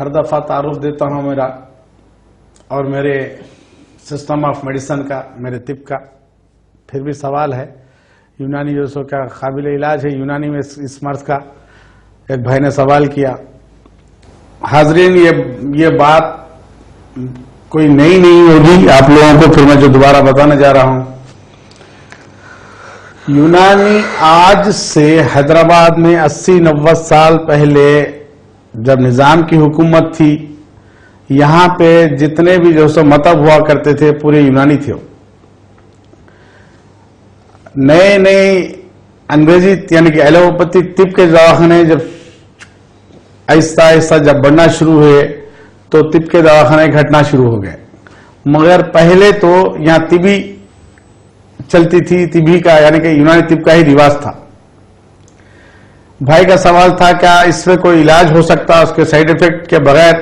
ہر دفعہ تعارف دیتا ہوں میرا اور میرے سسٹم آف میڈیسن کا، میرے طب کا. پھر بھی سوال ہے، یونانی جو سو کیا قابل علاج ہے یونانی میں اس مرض کا؟ ایک بھائی نے سوال کیا. حاضرین، یہ بات کوئی نئی نہیں ہوگی آپ لوگوں کو، پھر میں جو دوبارہ بتانے جا رہا ہوں. یونانی آج سے حیدرآباد میں 80-90 سال پہلے جب نظام کی حکومت تھی، یہاں پہ جتنے بھی جو سو مطب ہوا کرتے تھے پورے یونانی تھے. نئے نئے انگریزی یعنی کہ ایلوپیتھی طب کے دواخانے جب آہستہ آہستہ جب بڑھنا شروع ہوئے تو طب کے دواخانے گھٹنا شروع ہو گئے. مگر پہلے تو یہاں طبی چلتی تھی، طبی کا یعنی کہ یونانی طب کا ہی رواج تھا. بھائی کا سوال تھا کیا اس میں کوئی علاج ہو سکتا اس کے سائیڈ ایفیکٹ کے بغیر؟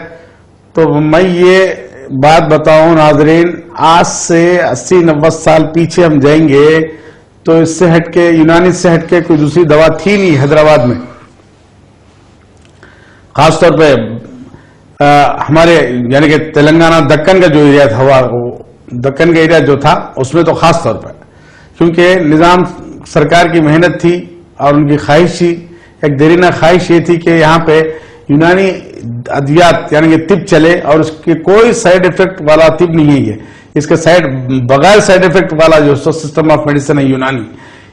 تو میں یہ بات بتاؤں ناظرین، آج سے 80-90 سال پیچھے ہم جائیں گے تو اس سے ہٹ کے، یونانی سے ہٹ کے کوئی دوسری دوا تھی نہیں حیدرآباد میں. خاص طور پہ ہمارے یعنی کہ تلنگانہ دکن کا جو ایریا تھا، دکن کا ایریا جو تھا اس میں تو خاص طور پر، کیونکہ نظام سرکار کی محنت تھی اور ان کی خواہش تھی، ایک دیرینہ خواہش یہ تھی کہ یہاں پہ یونانی ادویات یعنی کہ طب چلے اور اس کے کوئی سائیڈ ایفیکٹ والا طب نہیں ہے. اس کے بغیر سائیڈ ایفیکٹ والا جو سسٹم آف میڈیسن ہے یونانی،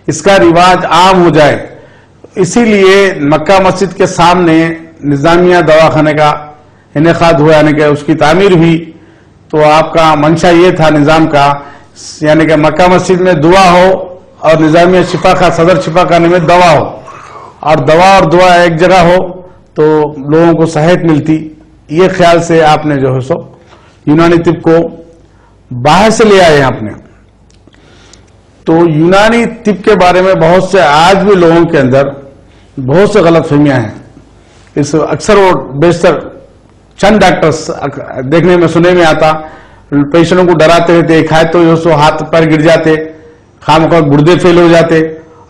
اس کا رواج عام ہو جائے. اسی لیے مکہ مسجد کے سامنے نظامیہ دواخانے کا انعقاد ہوا، یعنی کہ اس کی تعمیر ہوئی. تو آپ کا منشا یہ تھا نظام کا، یعنی کہ مکہ مسجد میں دعا ہو اور نظامیہ شفا کا صدر شفا خانے میں دوا ہو، اور دوا اور دعا ایک جگہ ہو تو لوگوں کو صحت ملتی. یہ خیال سے آپ نے جو ہے سو یونانی طب کو باہر سے لے آئے ہیں اپنے. تو یونانی طب کے بارے میں بہت سے آج بھی لوگوں کے اندر بہت سے غلط فہمیاں ہیں. اس اکثر وہ بیشتر چند ڈاکٹرز دیکھنے میں سننے میں آتا، پیشنٹوں کو ڈراتے رہتے، کھائے تو جو سو ہاتھ پیر گر جاتے، خواہ گردے فیل ہو جاتے،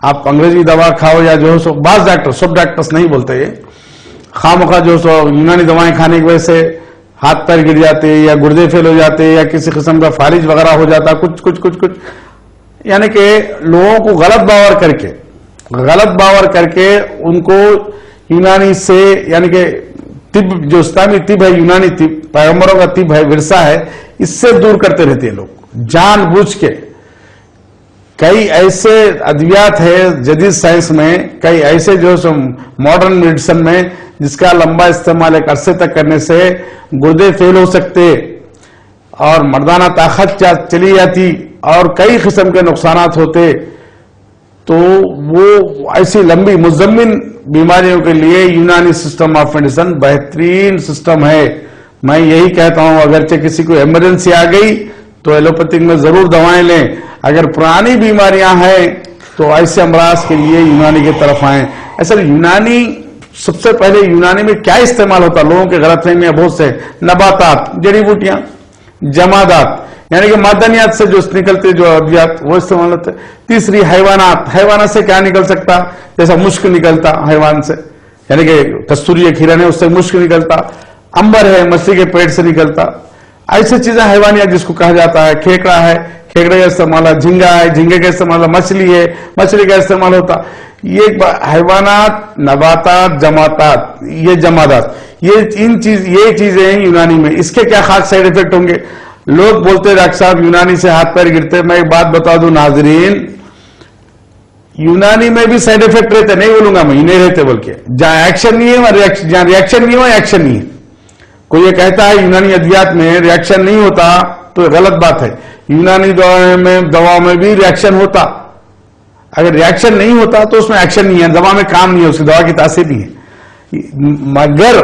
آپ انگریزی دوا کھاؤ یا جو سو. بعض ڈاکٹر، سب ڈاکٹرز نہیں بولتے یہ، خواہ جو سو یونانی دوائیں کھانے کی وجہ سے ہاتھ پیر گر جاتے یا گردے فیل ہو جاتے یا کسی قسم کا فالج وغیرہ ہو جاتا، کچھ یعنی کہ لوگوں کو غلط باور کر کے ان کو یونانی سے یعنی کہ طب جو اسلامی طب ہے، یونانی طب پیغمبروں کا طب ہے، ورثہ ہے، اس سے دور کرتے رہتے ہیں لوگ جان بوجھ کے. کئی ایسے ادویات ہے جدید سائنس میں، کئی ایسے جو ماڈرن میڈیسن میں جس کا لمبا استعمال ایک عرصے تک کرنے سے گردے فیل ہو سکتے اور مردانہ طاقت چلی جاتی اور کئی قسم کے نقصانات ہوتے. تو وہ ایسی لمبی مزمن بیماریوں کے لیے یونانی سسٹم آف میڈیسن بہترین سسٹم ہے. میں یہی کہتا ہوں اگرچہ کسی کو ایمرجنسی آ گئی تو ایلوپیتھک میں ضرور دوائیں لیں، اگر پرانی بیماریاں ہیں تو ایسے امراض کے لیے یونانی کی طرف آئیں. اصل یونانی سب سے پہلے یونانی میں کیا استعمال ہوتا؟ لوگوں کے غلط فہمیاں بہت سے، نباتات، جڑی بوٹیاں، جمادات یعنی کہ معدنیات سے جو نکلتے جو ادویات وہ استعمال ہوتے. تیسری حیوانات سے کیا نکل سکتا؟ جیسا مشک نکلتا حیوان سے، یعنی کہ کستوری ایک ہرن ہے اس سے مشک نکلتا، امبر ہے مچھلی کے پیٹ سے نکلتا. ایسی چیزیں حیوانیات جس کو کہا جاتا ہے. کھیکڑا ہے، کھیکڑے کا استعمال ہے. جھینگا ہے، جھینگے کا استعمال ہے. مچھلی ہے، مچھلی کا استعمال ہوتا. یہ حیوانات، نباتات، جمادات، یہ چیزیں ہیں یونانی میں. اس کے کیا خاص سائیڈ ایفیکٹ ہوں گے؟ لوگ بولتے ڈاکٹر صاحب یونانی سے ہاتھ پیر گرتے. میں ایک بات بتا دوں ناظرین، یونانی میں بھی سائیڈ ایفیکٹ رہتے، نہیں بولوں گا میں یہ نہیں رہتے، بلکہ جہاں ایکشن نہیں ہے جہاں ریئیکشن نہیں ہو ایکشن نہیں ہے. کوئی یہ کہتا ہے یونانی ادویات میں ریئیکشن نہیں ہوتا تو غلط بات ہے. یونانی دوا میں بھی ریئیکشن ہوتا. اگر ریئیکشن نہیں ہوتا تو اس میں ایکشن نہیں ہے، دوا میں کام نہیں ہے، اس کی دوا کی تاثیر نہیں ہے. مگر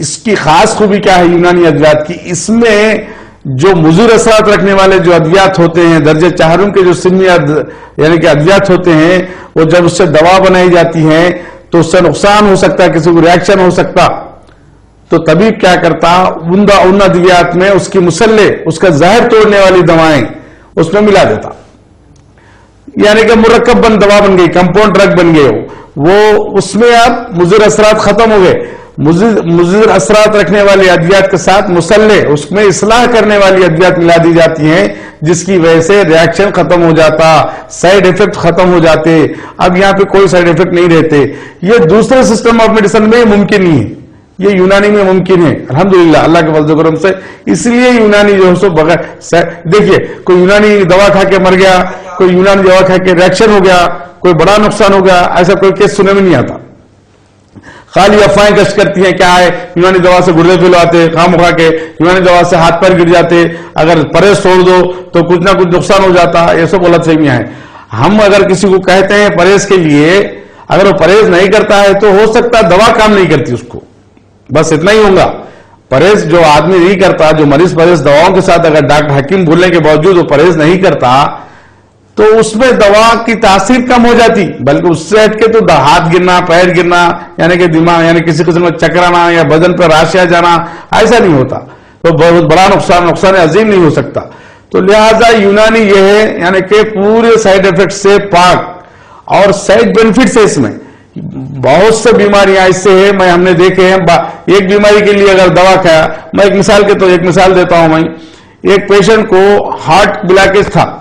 اس کی خاص خوبی کیا ہے یونانی ادویات کی؟ اس میں جو مضر اثرات رکھنے والے جو ادویات ہوتے ہیں، درجہ چہارم کے جو سمی یعنی کہ ادویات ہوتے ہیں، وہ جب اس سے دوا بنائی جاتی ہیں تو اس سے نقصان ہو سکتا ہے، کسی کو ریئیکشن ہو سکتا. تو طبیب کیا کرتا؟ ان ادویات میں اس کی مسلح، اس کا زہر توڑنے والی دوائیں اس میں ملا دیتا، یعنی کہ مرکب دوا بن گئی، کمپاؤنڈ ڈرگ بن گئے. وہ اس میں اب مضر اثرات ختم ہو گئے. مضر اثرات رکھنے والی ادویات کے ساتھ مسلح اس میں اصلاح کرنے والی ادویات ملا دی جاتی ہیں، جس کی وجہ سے ریاکشن ختم ہو جاتا، سائیڈ ایفیکٹ ختم ہو جاتے. اب یہاں پہ کوئی سائیڈ ایفیکٹ نہیں رہتے. یہ دوسرے سسٹم آف میڈیسن میں ممکن نہیں ہے، یہ یونانی میں ممکن ہے الحمدللہ اللہ کے فضل و کرم سے. اس لیے یونانی جو ہے سو بغیر دیکھیے کوئی یونانی دوا کھا کے مر گیا، کوئی یونانی دوا کھا کے ریاکشن ہو گیا، کوئی بڑا نقصان ہو گیا، ایسا کوئی کیس سننے میں نہیں آتا. خالی افواہیں گشت کرتی ہیں کیا ہے یونانی دوا سے گردے فیل آتے، خام کھا کے یونانی دوا سے ہاتھ پیر گر جاتے، اگر پرہیز چھوڑ دو تو کچھ نہ کچھ نقصان ہو جاتا. یہ سب غلط فہمیاں ہیں. ہم اگر کسی کو کہتے ہیں پرہیز کے لیے، اگر وہ پرہیز نہیں کرتا ہے تو ہو سکتا ہے دوا کام نہیں کرتی اس کو، بس اتنا ہی ہوگا. پرہیز جو آدمی نہیں کرتا، جو مریض پرہیز دواؤں کے ساتھ اگر ڈاکٹر حکیم بولنے کے باوجود وہ پرہیز نہیں کرتا تو اس میں دوا کی تاثیر کم ہو جاتی، بلکہ اس سے ہٹ کے تو ہاتھ گرنا، پیر گرنا، یعنی کہ دماغ یعنی کسی قسم میں چکرانا یا بدن پر راشیا جانا ایسا نہیں ہوتا. تو بہت بڑا نقصان عظیم نہیں ہو سکتا. تو لہذا یونانی یہ ہے یعنی کہ پورے سائیڈ ایفیکٹ سے پاک اور سائیڈ بینیفٹس ہے. اس میں بہت سے بیماریاں اس سے ہے، ہم نے دیکھے ہیں. ایک بیماری کے لیے اگر دوا کھایا، میں ایک مثال دیتا ہوں. میں ایک پیشنٹ کو ہارٹ بلاکیج تھا،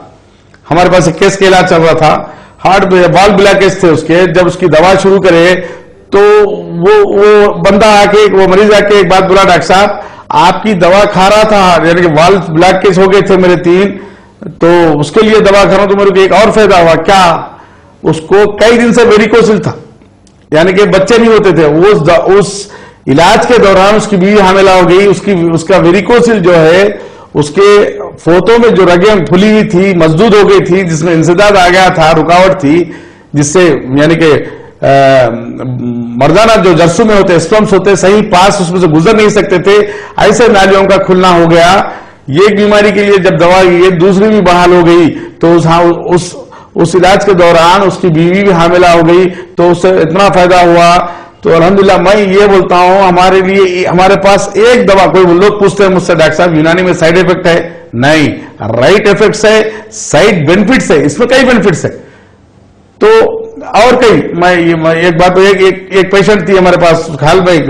ہمارے پاس ایک کیس کا علاج چل رہا تھا، ہارٹ وال بلاکیج تھے اس کے. جب اس کی دوا شروع کرے تو وہ بندہ آ کے وہ مریض آ کے ایک بات بولا، ڈاکٹر صاحب آپ کی دوا کھا رہا تھا، یعنی کہ وال بلاکیج ہو گئے تھے میرے 3، تو اس کے لیے دوا کھا رہا ہوں تو میرے کو ایک اور فائدہ ہوا. کیا؟ اس کو کئی دن سے ویریکوسل تھا، یعنی کہ بچے نہیں ہوتے تھے. اس علاج کے دوران اس کی بیوی حاملہ ہو گئی. اس کا ویریکوسل جو ہے اس کے فوتوں میں جو رگیں پھلی ہوئی تھی، مسدود ہو گئی تھی، جس میں انسداد آ گیا تھا، رکاوٹ تھی، جس سے یعنی کہ مردانہ جو جرسوں میں ہوتے اسپمس ہوتے صحیح پاس اس میں سے گزر نہیں سکتے تھے، ایسے نالیوں کا کھلنا ہو گیا. یہ بیماری کے لیے جب دوا یہ دوسری بھی بحال ہو گئی تو اس علاج کے دوران اس کی بیوی بھی حاملہ ہو گئی تو اس سے اتنا فائدہ ہوا. تو الحمدللہ میں یہ بولتا ہوں ہمارے لیے ہمارے پاس ایک دوا، کوئی لوگ پوچھتے ہیں مجھ سے ڈاکٹر صاحب یونانی میں سائیڈ ایفیکٹ ہے؟ نہیں، رائٹ ایفیکٹس ہے، سائیڈ بینیفٹس ہے، اس میں کئی بینیفٹس ہے. تو اور کئی میں ایک بات ایک پیشنٹ تھی ہمارے پاس خیال بھائی،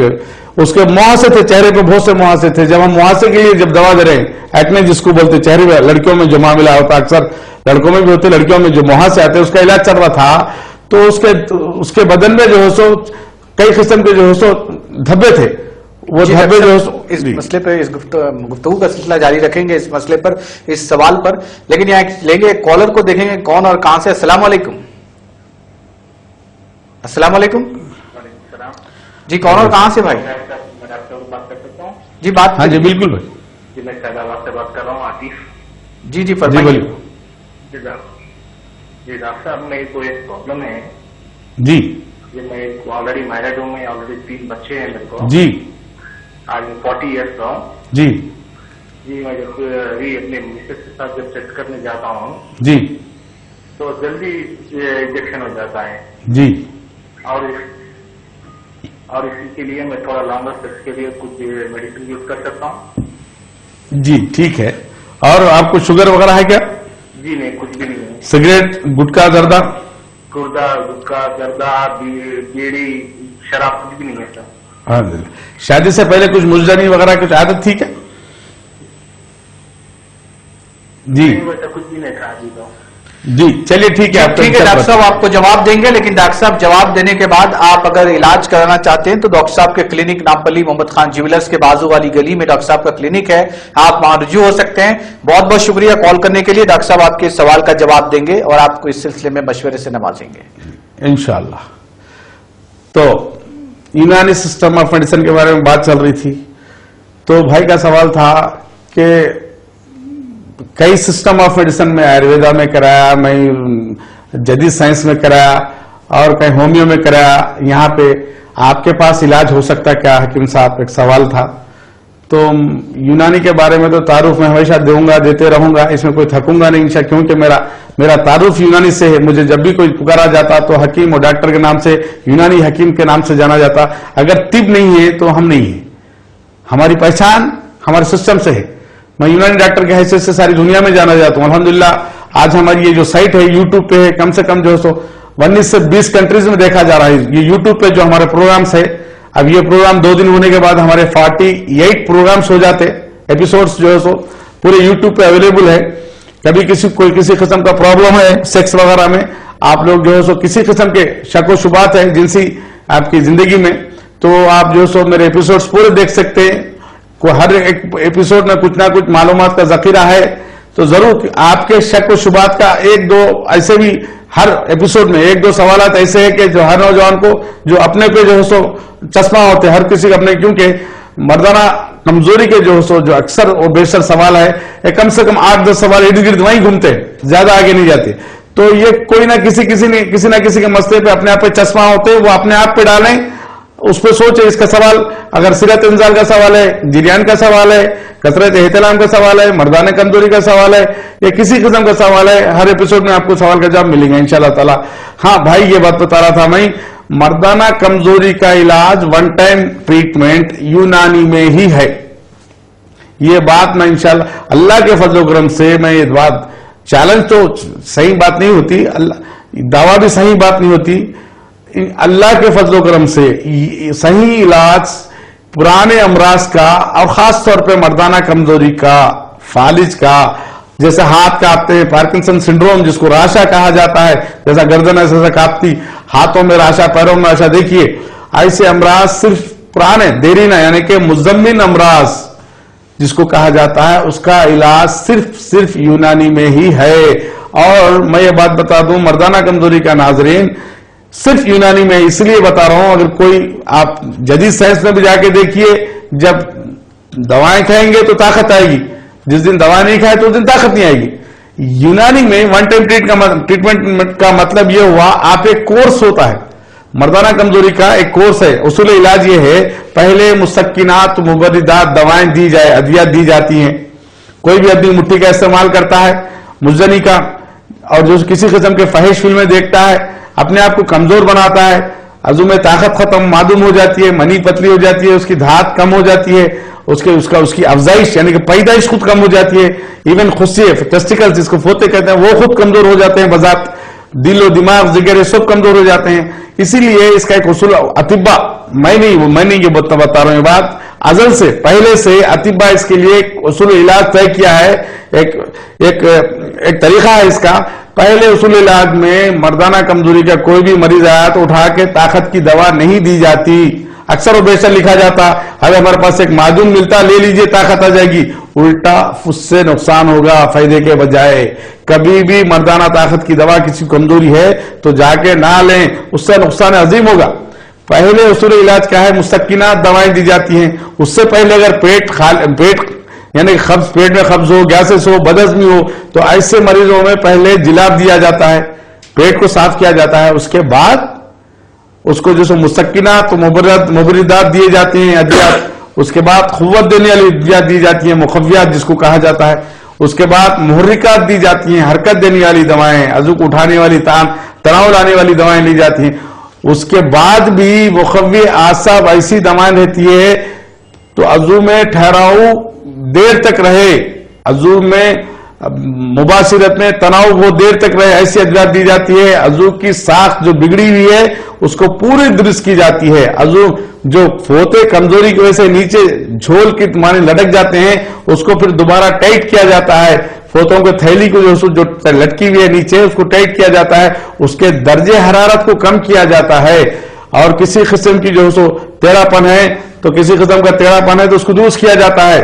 اس کے مہاسے تھے، چہرے پہ بہت سے مہاسے تھے. جب ہم مہاسے کے لیے جب دوا دے رہے ہیں، ایکنے جس کو بولتے چہرے پہ، لڑکیوں میں جو معاملہ ہوتا اکثر لڑکوں میں بھی ہوتے، لڑکیوں میں جو مہاسے آتے اس کا علاج چل رہا تھا. تو اس کے بدن میں جو ہے سو کئی قسم کے جو ہے سو دھبے تھے. وہ دھبے جو اس مسئلے پہ اس گفتگو کا سلسلہ جاری رکھیں گے، اس مسئلے پر، اس سوال پر. لیکن یہاں لیں گے کالر کو، دیکھیں گے کون اور کہاں سے. السلام علیکم. السلام علیکم. جی کون اور کہاں سے بھائی؟ جی بات. ہاں جی بالکل بھائی. جی میں فیض آباد سے بات کر رہا ہوں، عاطف. جی فرمائیے. جی ڈاکٹر صاحب میری کوئی ایک پرابلم ہے. جی میں آلریڈی میرڈ ہوں، میں آلریڈی 3 بچے ہیں میرے کو. جی آج 40 ایئرس کا ہوں. جی میں جب اپنے مسز کے ساتھ جب چیک کرنے جاتا ہوں جی تو جلدی انجیکشن ہو جاتا ہے. جی اور اسی کے لیے میں تھوڑا لانگر سیکس کے لیے کچھ میڈیسن یوز کر سکتا ہوں. جی ٹھیک ہے. اور آپ کو شوگر وغیرہ ہے کیا؟ جی نہیں، کچھ بھی نہیں ہے. سگریٹ، گٹکا، زردہ؟ گٹکا، زردہ، بیڑی، شراب کچھ بھی نہیں ہے سر. الحمدللہ. شادی سے پہلے کچھ ملجانی وغیرہ کچھ عادت تھی کیا؟ جی ویسا کچھ بھی نہیں تھا ابھی تو. جی چلیے ٹھیک ہے. ٹھیک ہے ڈاکٹر صاحب آپ کو جواب دیں گے، لیکن ڈاکٹر صاحب جواب دینے کے بعد آپ اگر علاج کرانا چاہتے ہیں تو ڈاکٹر صاحب کے کلینک نامپلی محمد خان جیولرز کے بازو والی گلی میں ڈاکٹر صاحب کا کلینک ہے، آپ وہاں رجوع ہو سکتے ہیں. بہت بہت شکریہ کال کرنے کے لیے. ڈاکٹر صاحب آپ کے سوال کا جواب دیں گے اور آپ کو اس سلسلے میں مشورے سے نوازیں گے انشاءاللہ. تو یونانی سسٹم آف میڈیسن کے بارے میں بات چل رہی تھی، تو بھائی کا سوال تھا کہ کئی سسٹم آف میڈیسن میں آیورویدا میں کرایا، میں جدید سائنس میں کرایا اور کہیں ہومیو میں کرایا، یہاں پہ آپ کے پاس علاج ہو سکتا کیا حکیم صاحب؟ ایک سوال تھا. تو یونانی کے بارے میں تو تعارف میں ہمیشہ دوں گا، دیتے رہوں گا، اس میں کوئی تھکوں گا نہیں کیونکہ میرا تعارف یونانی سے ہے. مجھے جب بھی کوئی پکارا جاتا تو حکیم اور ڈاکٹر کے نام سے، یونانی حکیم کے نام سے جانا جاتا. اگر طب نہیں ہے تو ہم نہیں ہیں، ہماری پہچان ہمارے سسٹم سے ہے. میں یونانی ڈاکٹر کی حیثیت سے ساری دنیا میں جانا جاتا ہوں. الحمدللہ آج ہماری یہ جو سائٹ ہے یوٹیوب پہ ہے، کم سے کم جو ہے 19 سے 20 کنٹریز میں دیکھا جا رہا ہے. یہ یوٹیوب پہ جو ہمارے پروگرامس ہے اب یہ پروگرام 2 دن ہونے کے بعد ہمارے 48 پروگرامز ہو جاتے, ایپیسوڈز جو ہے سو پورے یوٹیوب پہ اویلیبل ہے. کبھی کوئی کسی قسم کا پرابلم ہے سیکس وغیرہ میں, آپ لوگ جو ہے سو کسی قسم کے شک و شبہات ہیں جنسی آپ کی زندگی میں, تو آپ جو ہے سو میرے ایپیسوڈز پورے دیکھ سکتے ہیں. ہر ایک ایپیسوڈ میں کچھ نہ کچھ معلومات کا ذخیرہ ہے, تو ضرور آپ کے شک و شبہات کا 1-2 ایسے بھی ہر ایپیسوڈ میں 1-2 سوالات ایسے ہیں کہ جو ہر نوجوان کو جو اپنے پہ جو ہے سو چشمہ ہوتے ہیں, ہر کسی اپنے, کیونکہ مردانہ کمزوری کے جو ہے سو جو اکثر اور بیشتر سوال ہے کم سے کم 8-10 سوال ارد گرد وہیں گھومتے ہیں, زیادہ آگے نہیں جاتے. تو یہ کوئی نہ کسی کے مسئلے پہ اپنے آپ پہ چشمہ ہوتے ہیں, وہ اپنے آپ پہ ڈالیں, اس پہ سوچیں. اس کا سوال اگر صحت انزال کا سوال ہے, جریان کا سوال ہے, کثرت احتلام کا سوال ہے, مردانہ کمزوری کا سوال ہے, یا کسی قسم کا سوال ہے, ہر ایپیسوڈ میں آپ کو سوال کا جواب ملیں گا انشاءاللہ تعالی. ہاں بھائی, یہ بات بتا رہا تھا میں, مردانہ کمزوری کا علاج 1 ٹائم ٹریٹمنٹ یونانی میں ہی ہے. یہ بات میں انشاءاللہ اللہ کے فضل و کرم سے, میں یہ بات, چیلنج تو صحیح بات نہیں ہوتی, دعویٰ بھی صحیح بات نہیں ہوتی, اللہ کے فضل و کرم سے صحیح علاج پرانے امراض کا, اور خاص طور پہ مردانہ کمزوری کا, فالج کا, جیسے ہاتھ کانپتے ہیں, پارکنسن سنڈروم جس کو راشا کہا جاتا ہے, جیسا گردن ایسا کانپتی, ہاتھوں میں راشا, پیروں میں راشا, دیکھیے ایسے امراض صرف پرانے دیرینہ یعنی کہ مزمن امراض جس کو کہا جاتا ہے, اس کا علاج صرف یونانی میں ہی ہے. اور میں یہ بات بتا دوں مردانہ کمزوری کا ناظرین, صرف یونانی میں اس لیے بتا رہا ہوں, اگر کوئی آپ جدید سائنس میں بھی جا کے دیکھیے, جب دوائیں کھائیں گے تو طاقت آئے گی, جس دن دوا نہیں کھائے تو اس دن طاقت نہیں آئے گی. یونانی میں 1 ٹائم ٹریٹمنٹ کا مطلب یہ ہوا, آپ ایک کورس ہوتا ہے, مردانہ کمزوری کا ایک کورس ہے. اصول علاج یہ ہے, پہلے مسکنات مبردات دوائیں دی جائے, ادویات دی جاتی ہیں. کوئی بھی آدمی مٹھی کا استعمال کرتا ہے, مجزنی کا, اور جو کسی قسم کے فحش فلمیں دیکھتا ہے, اپنے آپ کو کمزور بناتا ہے, عضو میں طاقت ختم معدوم ہو جاتی ہے, منی پتلی ہو جاتی ہے, اس کی دھات کم ہو جاتی ہے, اس کی افزائش یعنی کہ پیدائش خود کم ہو جاتی ہے, ایون خود سے ٹیسٹیکل جس کو پھوتے کہتے ہیں وہ خود کمزور ہو جاتے ہیں بذات, دل و دماغ جگر سب کمزور ہو جاتے ہیں. اسی لیے اس کا ایک اصول اطباء, میں نہیں یہ بتا رہا ہوں, یہ بات ازل سے پہلے سے اطباء اس کے لیے ایک اصول علاج طے کیا ہے, ایک طریقہ ہے اس کا. پہلے اصول علاج میں مردانہ کمزوری کا کوئی بھی مریض آیا تو اٹھا کے طاقت کی دوا نہیں دی جاتی, اکثر و بیشتر لکھا جاتا اگر ہمارے پاس ایک معدوم ملتا لے لیجئے طاقت آ جائے گی, الٹا اس سے نقصان ہوگا فائدے کے بجائے. کبھی بھی مردانہ طاقت کی دوا کسی کمزوری ہے تو جا کے نہ لیں, اس سے نقصان عظیم ہوگا. پہلے اصول علاج کیا ہے, مسکنات دوائیں دی جاتی ہیں. اس سے پہلے اگر پیٹ یعنی پیٹ میں قبض ہو, گیسز ہو, بدہضمی ہو, تو ایسے مریضوں میں پہلے جلاب دیا جاتا ہے, پیٹ کو صاف کیا جاتا ہے, اس کے بعد اس کو جو مسکنات مبردات دیے جاتے ہیں ادویات, اس کے بعد قوت دینے والی ادویات دی جاتی ہیں, مخویات جس کو کہا جاتا ہے, اس کے بعد محرکات دی جاتی ہیں, حرکت دینے والی دوائیں, عضو کو اٹھانے والی تناؤ لانے والی دوائیں لی جاتی ہیں. اس کے بعد بھی مخوی اعصاب ایسی دوائیں رہتی ہے تو عضو میں ٹھہراؤ دیر تک رہے, عضو میں مباشرت میں تناؤ وہ دیر تک رہے, ایسی ادویات دی جاتی ہے. عضو کی ساخت جو بگڑی ہوئی ہے اس کو پوری درست کی جاتی ہے. عضو جو فوتے کمزوری کی وجہ سے نیچے جھول کی مانے لٹک جاتے ہیں اس کو پھر دوبارہ ٹائٹ کیا جاتا ہے, فوتوں کے تھیلی کو جو لٹکی ہوئی ہے نیچے اس کو ٹائٹ کیا جاتا ہے, اس کے درجے حرارت کو کم کیا جاتا ہے. اور کسی قسم کی جو ٹیڑھا پن ہے تو کسی قسم کا ٹیڑھا پن ہے تو اس کو درست کیا جاتا ہے.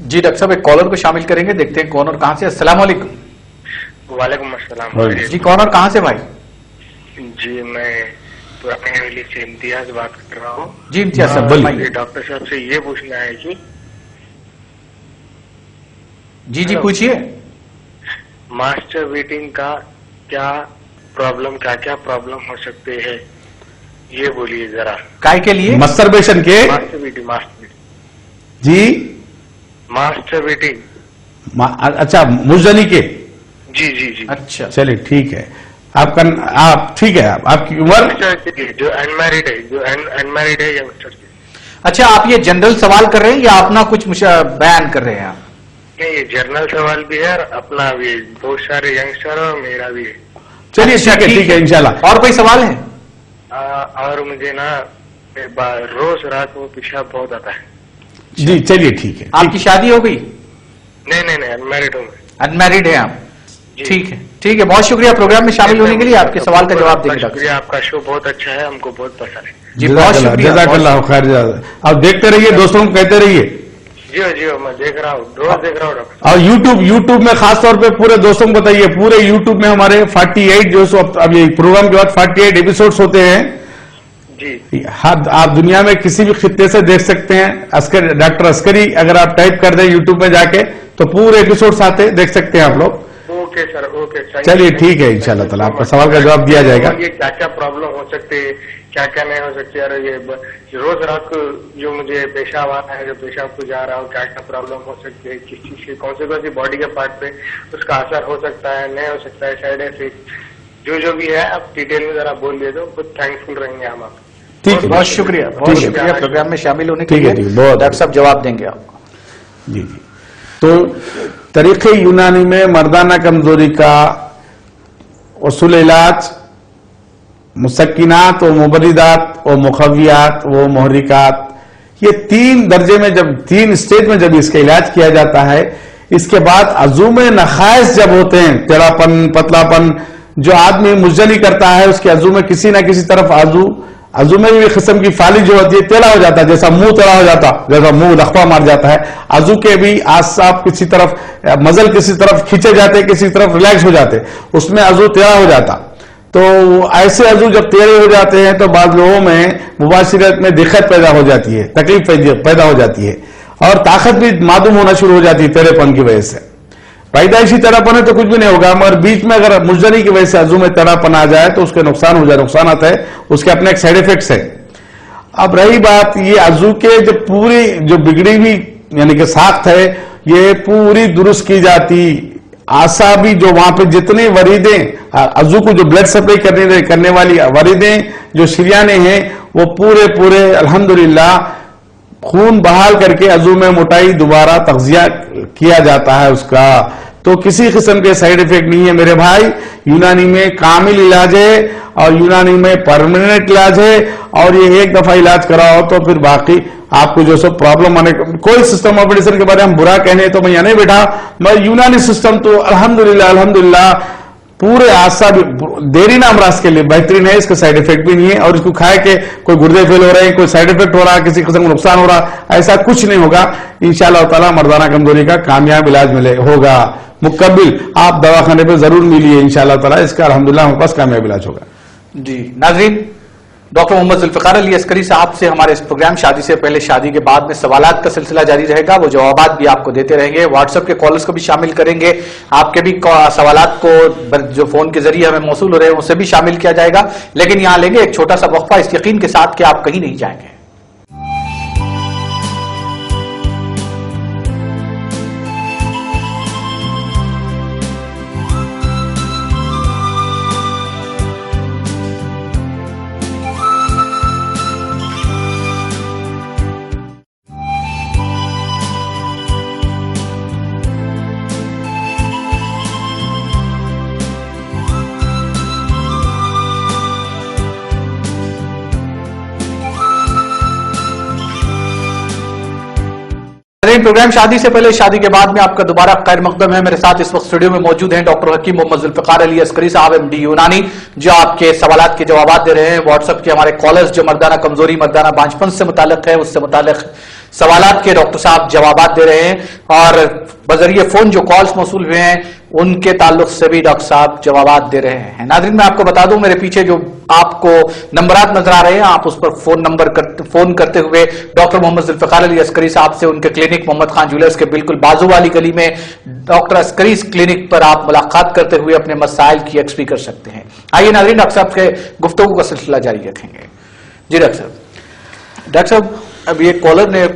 جی ڈاکٹر صاحب ایک کالر کو شامل کریں گے, دیکھتے ہیں کون اور کہاں سے. السلام علیکم. وعلیکم السلام. جی کون اور کہاں سے بھائی؟ جی میں پرانے حویلی سے امتیاز بات کر رہا ہوں. جی امتیاز صاحب بولیے. ڈاکٹر صاحب سے یہ پوچھنا ہے کہ جی پوچھیے. ماسٹر بیٹنگ کا کیا پرابلم ہو سکتے ہیں, یہ بولیے ذرا. کائے کے لیے؟ ماسٹربیشن کے. جی ماسٹر بیٹنگ. اچھا مجزنی کے. جی اچھا چلیے ٹھیک ہے. آپ ٹھیک ہے, آپ کی عمر جو انمیرڈ ہے ینگسٹر. اچھا آپ یہ جنرل سوال کر رہے ہیں یا اپنا کچھ بیان کر رہے ہیں آپ؟ نہیں, یہ جنرل سوال بھی ہے اور اپنا بھی, بہت سارے ینگسٹر اور میرا بھی ہے. چلیے ٹھیک ہے انشاءاللہ. اور کوئی سوال ہے؟ اور مجھے نا روز رات کو پیشاب بہت آتا ہے. جی چلیے ٹھیک ہے. آپ کی شادی ہو گئی؟ نہیں انمیرڈ ہوں. انمیرڈ ہیں آپ؟ ٹھیک ہے بہت شکریہ پروگرام میں شامل ہونے کے لیے. آپ کے سوال کا جواب دیں گے. شکریہ, آپ کا شو بہت اچھا ہے, ہم کو بہت پسند ہے. جی بہت شکریہ. جزاک اللہ خیر. آپ دیکھتے رہیے, دوستوں کو کہتے رہیے. جی میں دیکھ رہا ہوں, روز دیکھ رہا ہوں ڈاکٹر. اور یوٹیوب میں خاص طور پہ پورے دوستوں کو بتائیے, پورے یوٹیوب میں ہمارے 48 جو اب یہ پروگرام کے بعد 48 ایپیسوڈز ہوتے ہیں. جی آپ دنیا میں کسی بھی خطے سے دیکھ سکتے ہیں. ڈاکٹر عسکری اگر آپ ٹائپ کر دیں یوٹیوب میں جا کے تو پورے ایپیسوڈز آتے دیکھ سکتے ہیں آپ لوگ. Okay sir, okay. چلیے ٹھیک ہے, انشاءاللہ تعالیٰ آپ کا سوال کا جواب دیا جائے گا. یہ کیا پرابلم ہو سکتے, کیا نہیں ہو سکتے, اور یہ روز رات کو جو مجھے پیشاب آتا ہے, جو پیشاب کو جا رہا ہوں, کیا پرابلم ہو سکتی ہے, کس چیز کی, کون سی باڈی کے پارٹ پہ اس کا اثر ہو سکتا ہے, نہیں ہو سکتا ہے, سائڈ افیکٹ جو بھی ہے آپ ڈیٹیل میں ذرا بول دیے تو بہت تھینکفل رہیں گے ہم آپ. ٹھیک ہے, بہت شکریہ پروگرام میں شامل ہونے کے لیے. ڈاکٹر صاحب جواب دیں گے آپ کو. جی تو طریقہ یونانی میں مردانہ کمزوری کا اصول علاج مسکنات و مبردات و مخویات و محرکات, یہ 3 درجے میں تین اسٹیج میں جب اس کا علاج کیا جاتا ہے, اس کے بعد عزوم نخائص جب ہوتے ہیں, ٹیڑھا پن, پتلا پن, جو آدمی مزدلی کرتا ہے اس کے عزو میں کسی نہ کسی طرف عزو میں بھی قسم کی فالی جو ہوتی ہے ٹیڑھا ہو جاتا ہے, جیسا منہ ٹیڑھا ہو جاتا, جیسا منہ لخوا مار جاتا ہے. عزو کے بھی اعصاب کسی طرف مزل کسی طرف کھینچے جاتے, کسی طرف ریلیکس ہو جاتے, اس میں عزو ٹیڑھا ہو جاتا. تو ایسے عزو جب ٹیڑھے ہو جاتے ہیں تو بعض لوگوں میں مباشرت میں دقت پیدا ہو جاتی ہے, تکلیف پیدا ہو جاتی ہے, اور طاقت بھی معدوم ہونا شروع ہو جاتی ہے ٹیڑھے پن کی وجہ سے. پیدائشی ٹیڑھا پن ہے تو کچھ بھی نہیں ہوگا, مگر بیچ میں اگر مزدلی کی وجہ سے عزو میں ٹیڑھا پن آ جائے تو اس کے نقصان ہو جائے, نقصانات ہے اس کے اپنے ایک سائڈ افیکٹس ہے. اب رہی بات یہ عزو کے جو پوری جو بگڑی ہوئی یعنی کہ ساخت ہے یہ پوری درست کی جاتی, اعصابی جو وہاں پہ جتنے وریدیں عزو کو جو بلڈ سپلائی کرنے والی وریدیں جو شریانے ہیں وہ پورے الحمدللہ خون بحال کر کے عزو میں موٹائی دوبارہ تغذیہ کیا جاتا ہے اس کا. تو کسی قسم کے سائیڈ افیکٹ نہیں ہے میرے بھائی. یونانی میں کامل علاج ہے اور یونانی میں پرماننٹ علاج ہے, اور یہ ایک دفعہ علاج کراؤ تو پھر باقی آپ کو جو سب پرابلم آنے, کوئی سسٹم آف میڈیسن کے بارے میں ہم برا کہنے تو میں یہاں نہیں بیٹھا, مگر یونانی سسٹم تو الحمدللہ پورے اعصاب دیرینہ امراض کے لیے بہترین ہے, اس کا سائیڈ افیکٹ بھی نہیں ہے, اور اس کو کھائے کہ کوئی گردے فیل ہو رہے ہیں, کوئی سائیڈ افیکٹ ہو رہا ہے, کسی قسم کا نقصان ہو رہا, ایسا کچھ نہیں ہوگا انشاءاللہ تعالی. مردانہ کمزوری کا کامیاب علاج ہوگا مکمل, آپ دواخانے پہ ضرور ملیے انشاءاللہ تعالی, اس کا الحمدللہ ہمارے پاس کامیاب علاج ہوگا. جی ناظرین, ڈاکٹر محمد ذوالفقار علی عسکری صاحب سے ہمارے اس پروگرام شادی سے پہلے شادی کے بعد میں سوالات کا سلسلہ جاری رہے گا. وہ جوابات بھی آپ کو دیتے رہیں گے, واٹس ایپ کے کالرز کو بھی شامل کریں گے, آپ کے بھی سوالات کو جو فون کے ذریعے ہمیں موصول ہو رہے ہیں اسے بھی شامل کیا جائے گا. لیکن یہاں لیں گے ایک چھوٹا سا وقفہ اس یقین کے ساتھ کہ آپ کہیں نہیں جائیں گے. پروگرام شادی سے پہلے شادی کے بعد میں آپ کا دوبارہ خیر مقدم ہے. میرے ساتھ اس وقت اسٹوڈیو میں موجود ہیں ڈاکٹر حکیم محمد ذوالفقار علی عسکری صاحب MD یونانی, جو آپ کے سوالات کے جوابات دے رہے ہیں. واٹس ایپ کے ہمارے کالرز جو مردانہ کمزوری, مردانہ بانجپن سے متعلق ہے, اس سے متعلق سوالات کے ڈاکٹر صاحب جوابات دے رہے ہیں, اور بذریعہ فون جو کالز موصول ہوئے ہیں ان کے تعلق سے بھی ڈاکٹر صاحب جوابات دے رہے ہیں. ناظرین میں آپ کو بتا دوں, میرے پیچھے جو آپ کو نمبرات نظر آ رہے ہیں, آپ اس پر فون کرتے ہوئے ڈاکٹر محمد ذوالفقار علی عسکری صاحب سے ان کے کلینک محمد خان جویلرز کے بالکل بازو والی گلی میں ڈاکٹر عسکری کلینک پر آپ ملاقات کرتے ہوئے اپنے مسائل کی ایکس بھی کر سکتے ہیں. آئیے ناظرین ڈاکٹر صاحب کے گفتگو کا سلسلہ جاری رکھیں گے. جی ڈاکٹر صاحب اب یہ کالر نے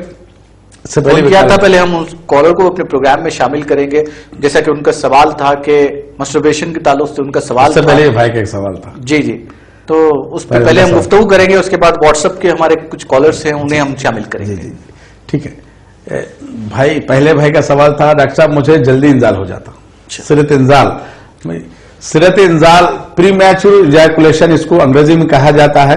کیا تھا, پہلے ہم اس کالر کو اپنے پروگرام میں شامل کریں گے, جیسا کہ ان کا سوال تھا کہ مسٹربیشن کے تعلق سے ان کا سوال تھا. پہلے بھائی کا ایک سوال تھا. جی تو اس پہ پہلے ہم گفتگو کریں گے, اس کے بعد واٹس ایپ کے ہمارے کچھ کالرز ہیں انہیں ہم شامل کریں گے. ٹھیک ہے بھائی, پہلے بھائی کا سوال تھا ڈاکٹر صاحب مجھے جلدی انزال ہو جاتا, صرت انزال پری میچور ایجیکولیشن اس کو انگریزی میں کہا جاتا ہے.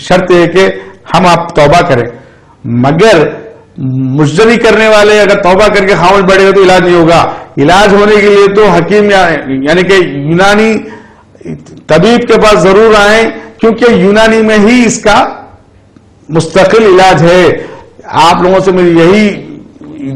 شرط یہ ہے کہ ہم آپ توبہ کریں، مگر مشتری کرنے والے اگر توبہ کر کے خاموش بیٹھے گا تو علاج نہیں ہوگا. علاج ہونے کے لیے تو حکیم یعنی کہ یونانی طبیب کے پاس ضرور آئیں، کیونکہ یونانی میں ہی اس کا مستقل علاج ہے. آپ لوگوں سے میری یہی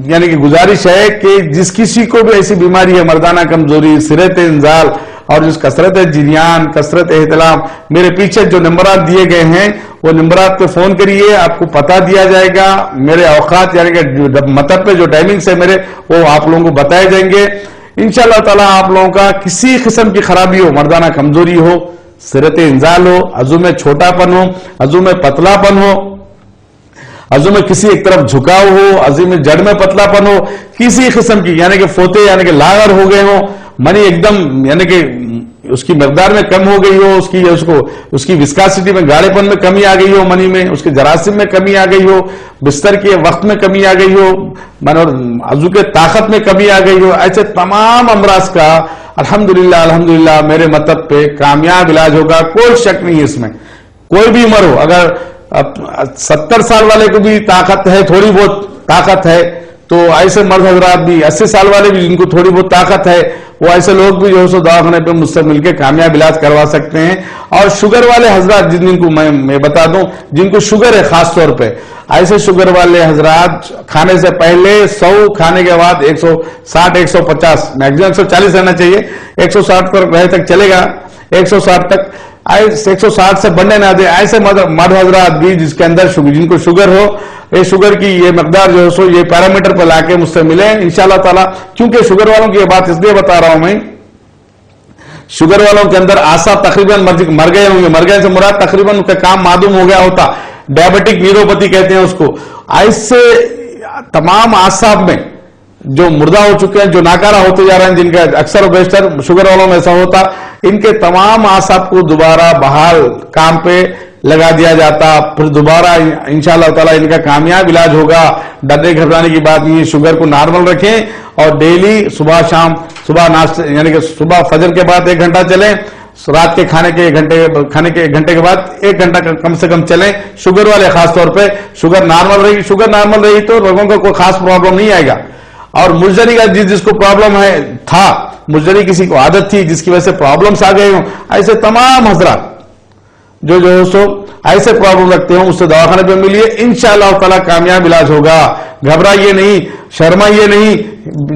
یعنی کہ گزارش ہے کہ جس کسی کو بھی ایسی بیماری ہے، مردانہ کمزوری، سرت انزال اور جس کثرت جریان، کثرت احتلام، میرے پیچھے جو نمبرات دیے گئے ہیں وہ نمبرات پہ فون کریے، آپ کو پتہ دیا جائے گا. میرے اوقات یعنی کہ مطلب پہ جو ٹائمنگز ہے میرے، وہ آپ لوگوں کو بتائے جائیں گے. انشاءاللہ تعالی آپ لوگوں کا کسی قسم کی خرابی ہو، مردانہ کمزوری ہو، سرت انزال ہو، عضو میں چھوٹا پن ہو، عضو میں پتلا پن ہو، عضو میں کسی ایک طرف جھکاؤ ہو، عضو میں جڑ میں پتلا پن ہو، کسی قسم کی یعنی کہ فوتے یعنی کہ لاغر ہو گئے ہوں، منی ایک دم یعنی کہ اس کی مقدار میں کم ہو گئی ہو، اس کی وسکاسٹی میں گاڑے پن میں کمی آ گئی ہو، منی میں اس کے جراثیم میں کمی آ گئی ہو، بستر کے وقت میں کمی آ گئی ہو، عضو کے طاقت میں کمی آ گئی ہو، ایسے تمام امراض کا الحمدللہ میرے مطلب پہ کامیاب علاج ہوگا. کوئی شک نہیں ہے اس میں. کوئی بھی عمر ہو، اگر 70 سال والے کو بھی طاقت ہے، تھوڑی بہت طاقت ہے، تو ایسے مرد حضرات بھی 80 سال والے بھی جن کو تھوڑی بہت طاقت ہے، وہ ایسے لوگ بھی جو ہے دواخانے پہ مجھ سے مل کے کامیاب علاج کروا سکتے ہیں. اور شوگر والے حضرات جن کو میں بتا دوں، جن کو شوگر ہے خاص طور پہ، ایسے شوگر والے حضرات کھانے سے پہلے 100، کھانے کے بعد 160 150 میکسیمم 140 رہنا چاہیے، 160 پر رہے تک چلے گا، 160 تک 160 سے بڑھنے نہ دے. ایسے مرد حضرات بھی جس کے اندر جن کو شوگر ہو، یہ شوگر کی یہ مقدار جو ہے سو یہ پیرامیٹر پر لا کے مجھ سے ملے انشاءاللہ تعالی. کیونکہ شوگر والوں کی یہ بات اس لیے بتا رہا ہوں میں، شوگر والوں کے اندر اعصاب تقریباً مر گئے ہوں گے، مر گئے سے مراد تقریباً ان کا کام معدوم ہو گیا ہوتا، ڈائبٹک نیوروپیتھی کہتے ہیں اس کو. ایسے تمام اعصاب میں جو مردہ ہو چکے ہیں، جو ناکارہ ہوتے جا رہے ہیں، جن کا اکثر و بیشتر شوگر والوں میں ایسا ہوتا، ان کے تمام اعصاب کو دوبارہ بحال کام پہ لگا دیا جاتا، پھر دوبارہ انشاءاللہ تعالی ان کا کامیاب علاج ہوگا. ڈرنے گھبرانے کی بات نہیں ہے. شوگر کو نارمل رکھیں اور ڈیلی صبح شام، صبح ناشتے یعنی کہ صبح فجر کے بعد 1 گھنٹہ چلیں، رات کے کھانے کے 1 گھنٹے کے بعد 1 گھنٹہ کم سے کم چلیں. شوگر والے خاص طور پہ شوگر نارمل رہی، شوگر نارمل رہی تو لوگوں کو کوئی خاص پرابلم نہیں آئے گا. اور مجزری کا جس کو پرابلم تھا، مجزری کسی کو عادت تھی جس کی وجہ سے پرابلمس آ گئے ہوں، ایسے تمام حضرات جو ہے سو ایسے پرابلم رکھتے ہوں، اس سے دواخانے پہ ملیے، انشاءاللہ تعالی کامیاب علاج ہوگا. گھبرائیے نہیں، شرمائیے نہیں،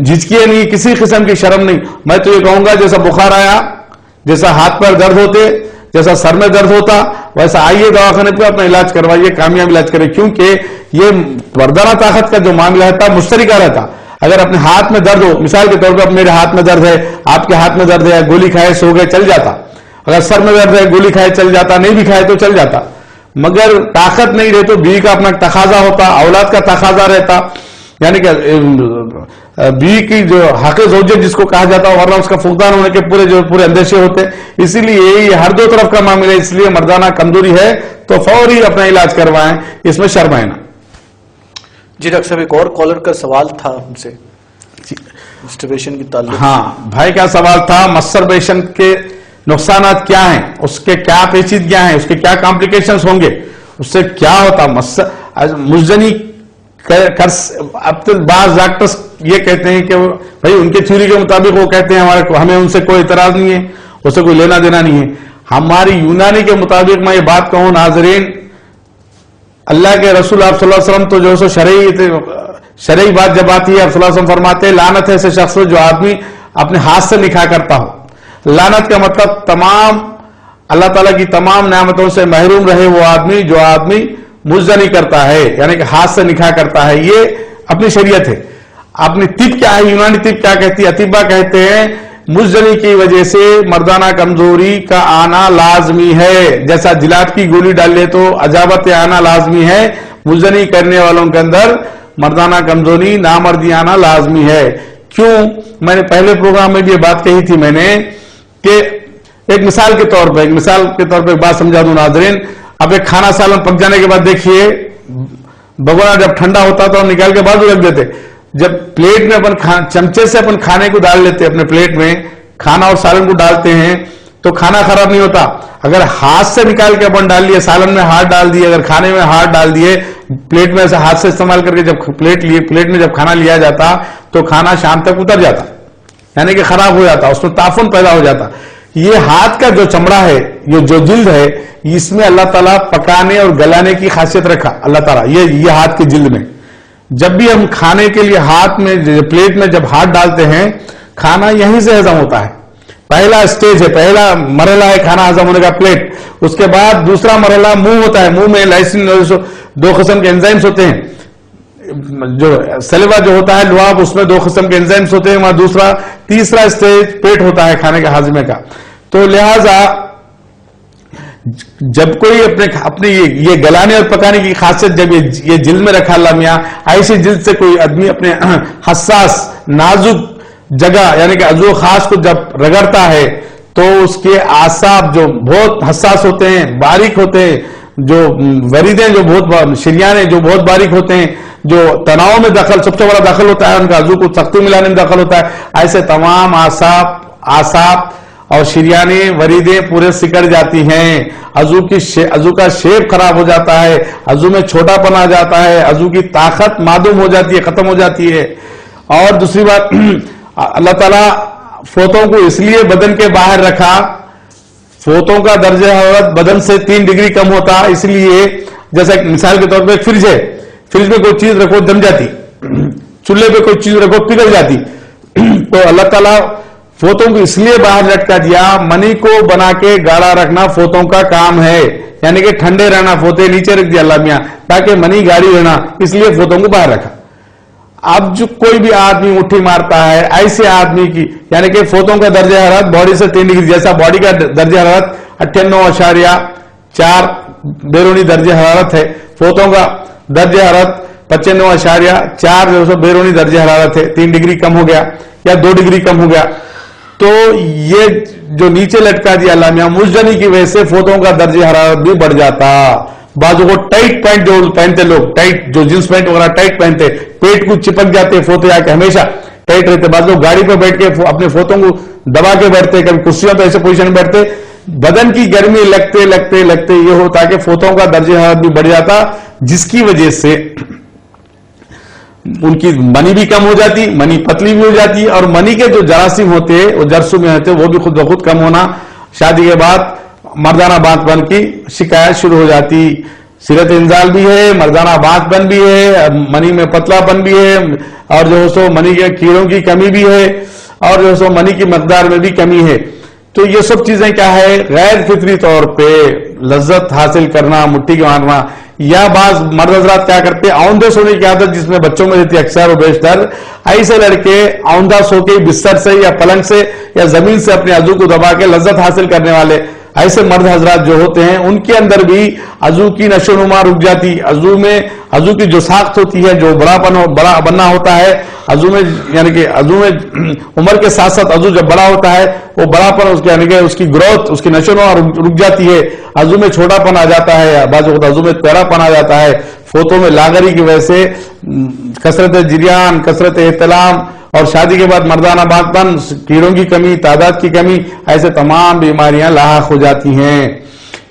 جھجکیے نہیں، کسی قسم کی شرم نہیں. میں تو یہ کہوں گا جیسا بخار آیا، جیسا ہاتھ پیر درد ہوتے، جیسا سر میں درد ہوتا، ویسا آئیے دواخانے پہ اپنا علاج کروائیے، کامیاب علاج کریں. کیونکہ یہ مردانہ طاقت کا جو معاملہ رہتا مشترکہ رہتا. اگر اپنے ہاتھ میں درد ہو، مثال کے طور پہ میرے ہاتھ میں درد ہے، آپ کے ہاتھ میں درد ہے، گولی کھائے سو گئے چل جاتا. اگر سر میں درد ہے، گولی کھائے چل جاتا، نہیں بھی کھائے تو چل جاتا. مگر طاقت نہیں رہے تو بیوی کا اپنا تقاضا ہوتا، اولاد کا تقاضا رہتا، یعنی کہ بیوی کی جو حق زوجیت جس کو کہا جاتا ہے، ورنہ اس کا فقدان ہونے کے پورے اندیشے ہوتے. اسی لیے یہ ہر دو طرف کا معاملہ ہے. اس لیے مردانہ کمزوری ہے تو فوری اپنا علاج کروائیں، اس میں شرمائیں نہ. جی ڈاکٹر صاحب، ایک اور کالر کا سوال تھا ہم سے مسٹربیشن کی تعلق. ہاں بھائی کا سوال تھا، مسٹربیشن کے نقصانات کیا ہیں، اس کے کیا پیچیدگیاں ہیں، اس کے کیا کمپلیکیشنز ہوں گے، اس سے کیا ہوتا. مجزنی اب تو بعض ڈاکٹرز یہ کہتے ہیں کہ بھائی ان کے تھیوری کے مطابق وہ کہتے ہیں ہمیں ان سے کوئی اعتراض نہیں ہے، اس سے کوئی لینا دینا نہیں ہے. ہماری یونانی کے مطابق میں یہ بات کہوں ناظرین، اللہ کے رسول آپ صلی اللہ علیہ وسلم تو جو سو شرعی بات جب آتی ہے، آپ صلی اللہ علیہ وسلم فرماتے ہیں لعنت ہے ایسے شخص جو آدمی اپنے ہاتھ سے نکاح کرتا ہو. لعنت کا مطلب تمام اللہ تعالیٰ کی تمام نعمتوں سے محروم رہے وہ آدمی جو آدمی مجزنی کرتا ہے، یعنی کہ ہاتھ سے نکاح کرتا ہے. یہ اپنی شریعت ہے. اپنی طب کیا ہے، یونانی طب کیا کہتی ہے؟ اطباء کہتے ہیں مجزنی کی وجہ سے مردانہ کمزوری کا آنا لازمی ہے. جیسا جلات کی گولی ڈال لے تو عجابت آنا لازمی ہے، مجزنی کرنے والوں کے اندر مردانہ کمزوری نامردی آنا لازمی ہے. کیوں؟ میں نے پہلے پروگرام میں بھی یہ بات کہی تھی میں نے کہ ایک مثال کے طور پہ ایک بات سمجھا دوں ناظرین. اب ایک کھانا سالن پک جانے کے بعد دیکھیے بگونا جب ٹھنڈا ہوتا تو ہم نکال کے بازو رکھ دیتے. جب پلیٹ میں چمچے سے کھانے کو ڈال لیتے، اپنے پلیٹ میں کھانا اور سالن کو ڈالتے ہیں تو کھانا خراب نہیں ہوتا. اگر ہاتھ سے نکال کے اپن ڈال لیے, سالن میں ہاتھ ڈال دیے, اگر کھانے میں ہاتھ ڈال دیے, پلیٹ میں ایسے ہاتھ سے استعمال کر کے جب پلیٹ میں جب کھانا لیا جاتا تو کھانا شام تک اتر جاتا, یعنی کہ خراب ہو جاتا, اس میں تعفن پیدا ہو جاتا. یہ ہاتھ کا جو چمڑا ہے, یہ جو جلد ہے, اس میں اللہ تعالیٰ پکانے اور گلانے کی خاصیت رکھا اللہ تعالیٰ. یہ ہاتھ کی جلد میں جب بھی ہم کھانے کے لیے ہاتھ میں پلیٹ میں جب ہاتھ ڈالتے ہیں, کھانا یہیں سے ہضم ہوتا ہے. پہلا اسٹیج ہے, پہلا مرحلہ ہے کھانا ہضم ہونے کا پلیٹ. اس کے بعد دوسرا مرحلہ منہ ہوتا ہے. منہ میں لائسین, 2 قسم کے انزائمز ہوتے ہیں. جو سلیوا جو ہوتا ہے لعاب, اس میں 2 قسم کے انزائمز ہوتے ہیں. وہاں تیسرا اسٹیج پیٹ ہوتا ہے کھانے کے ہاضمے کا. تو لہذا جب کوئی اپنے یہ گلانے اور پکانے کی خاصیت جب یہ جلد میں رکھا اللہ میاں, ایسی جلد سے کوئی آدمی اپنے حساس نازک جگہ یعنی کہ عضو خاص کو جب رگڑتا ہے تو اس کے اعصاب جو بہت حساس ہوتے ہیں, باریک ہوتے ہیں, جو وریدیں جو بہت شریانیں جو بہت باریک ہوتے ہیں, جو تناؤ میں دخل سب سے بڑا دخل ہوتا ہے, ان کا عضو کو سختی ملانے میں دخل ہوتا ہے, ایسے تمام اعصاب اور شریانیں وریدیں پورے سکڑ جاتی ہیں. عضو کا شیپ خراب ہو جاتا ہے, عضو میں چھوٹا پن آ جاتا ہے, عضو کی طاقت معدوم ہو جاتی ہے, ختم ہو جاتی ہے. اور دوسری بات, اللہ تعالیٰ فوتوں کو اس لیے بدن کے باہر رکھا, فوتوں کا درجہ حرارت بدن سے 3 ڈگری کم ہوتا, اس لیے جیسا مثال کے طور پہ ایک فریج ہے, فریج میں کوئی چیز رکھو دم جاتی, چولہے پہ کوئی چیز رکھو پگھل جاتی. تو اللہ تعالیٰ فوتوں کو اس لیے باہر لٹکا دیا, منی کو بنا کے گاڑا رکھنا فوتوں کا کام ہے, یعنی کہ ٹھنڈے رہنا, فوتے نیچے رکھ دیا اللہ میاں تاکہ منی گاڑی رہنا, اس لیے فوتوں کو باہر رکھا. اب جو کوئی بھی آدمی مٹھی مارتا ہے, ایسے آدمی کی یعنی کہ فوتوں کا درجہ حرارت باڈی سے 3 ڈگری, جیسا باڈی کا درجہ حرارت 98.4 بیرونی درجہ حرارت ہے, فوتوں کا درجہ حرارت 95.4 جو سو بیرونی درجہ حرارت ہے, 3 ڈگری کم ہو گیا یا 2 ڈگری کم ہو گیا. تو یہ جو نیچے لٹکا دیا اللہ میاں مزدنی کی وجہ سے فوتوں کا درجہ حرارت بھی بڑھ جاتا. بازو کو ٹائٹ پینٹ جو پہنتے لوگ, ٹائٹ جو جینس پینٹ وغیرہ ٹائٹ پہنتے, پیٹ کو چپک جاتے فوتے آ کے, ہمیشہ ٹائٹ رہتے. بعض لوگ گاڑی پہ بیٹھ کے اپنے فوتوں کو دبا کے بیٹھتے, کبھی کرسیوں پہ ایسے پوزیشن میں بیٹھتے, بدن کی گرمی لگتے یہ ہوتا کہ فوتوں کا درجہ حرارت بھی بڑھ جاتا, جس کی وجہ سے ان کی منی بھی کم ہو جاتی, منی پتلی بھی ہو جاتی, اور منی کے جو جراثیم ہوتے وہ جرثوم میں ہوتے وہ بھی خود بخود کم ہونا. شادی کے بعد مردانہ بانت پن کی شکایت شروع ہو جاتی. سیرت انزال بھی ہے, مردانہ بانت پن بھی ہے, منی میں پتلا پن بھی ہے, اور جو سو منی کے کیڑوں کی کمی بھی ہے, اور جو سو منی کی مقدار میں بھی کمی ہے. تو یہ سب چیزیں کیا ہے, غیر فطری طور پہ لذت حاصل کرنا, مٹھی کے مارنا. یا بعض مرد حضرات کیا کرتے, آؤندے سونے کی عادت جس میں بچوں میں رہتی ہے اکثر و بیشتر, ایسے لڑکے آؤندہ سو کے بستر سے یا پلنگ سے یا زمین سے اپنے عضو کو دبا کے لذت حاصل کرنے والے ایسے مرد حضرات جو ہوتے ہیں, ان کے اندر بھی عضو کی نشو و نما رک جاتی. عضو کی جو ساخت ہوتی ہے, جو بڑا بننا ہوتا ہے عضو میں, یعنی کہ عضو میں عمر کے ساتھ ساتھ عضو جب بڑا ہوتا ہے وہ بڑا پن اس کے یعنی کہ اس کی گروتھ, اس کی نشو و نما رک جاتی ہے. عضو میں چھوٹا پن آ جاتا ہے, بعض اوقات عضو میں پیڑا پن آ جاتا ہے. فوتوں میں لاغری کی وجہ سے کثرت جریان, کثرت احتلام, اور شادی کے بعد مردانہ بانت پن, کیڑوں کی کمی, تعداد کی کمی, ایسے تمام بیماریاں لاحق ہو جاتی ہیں.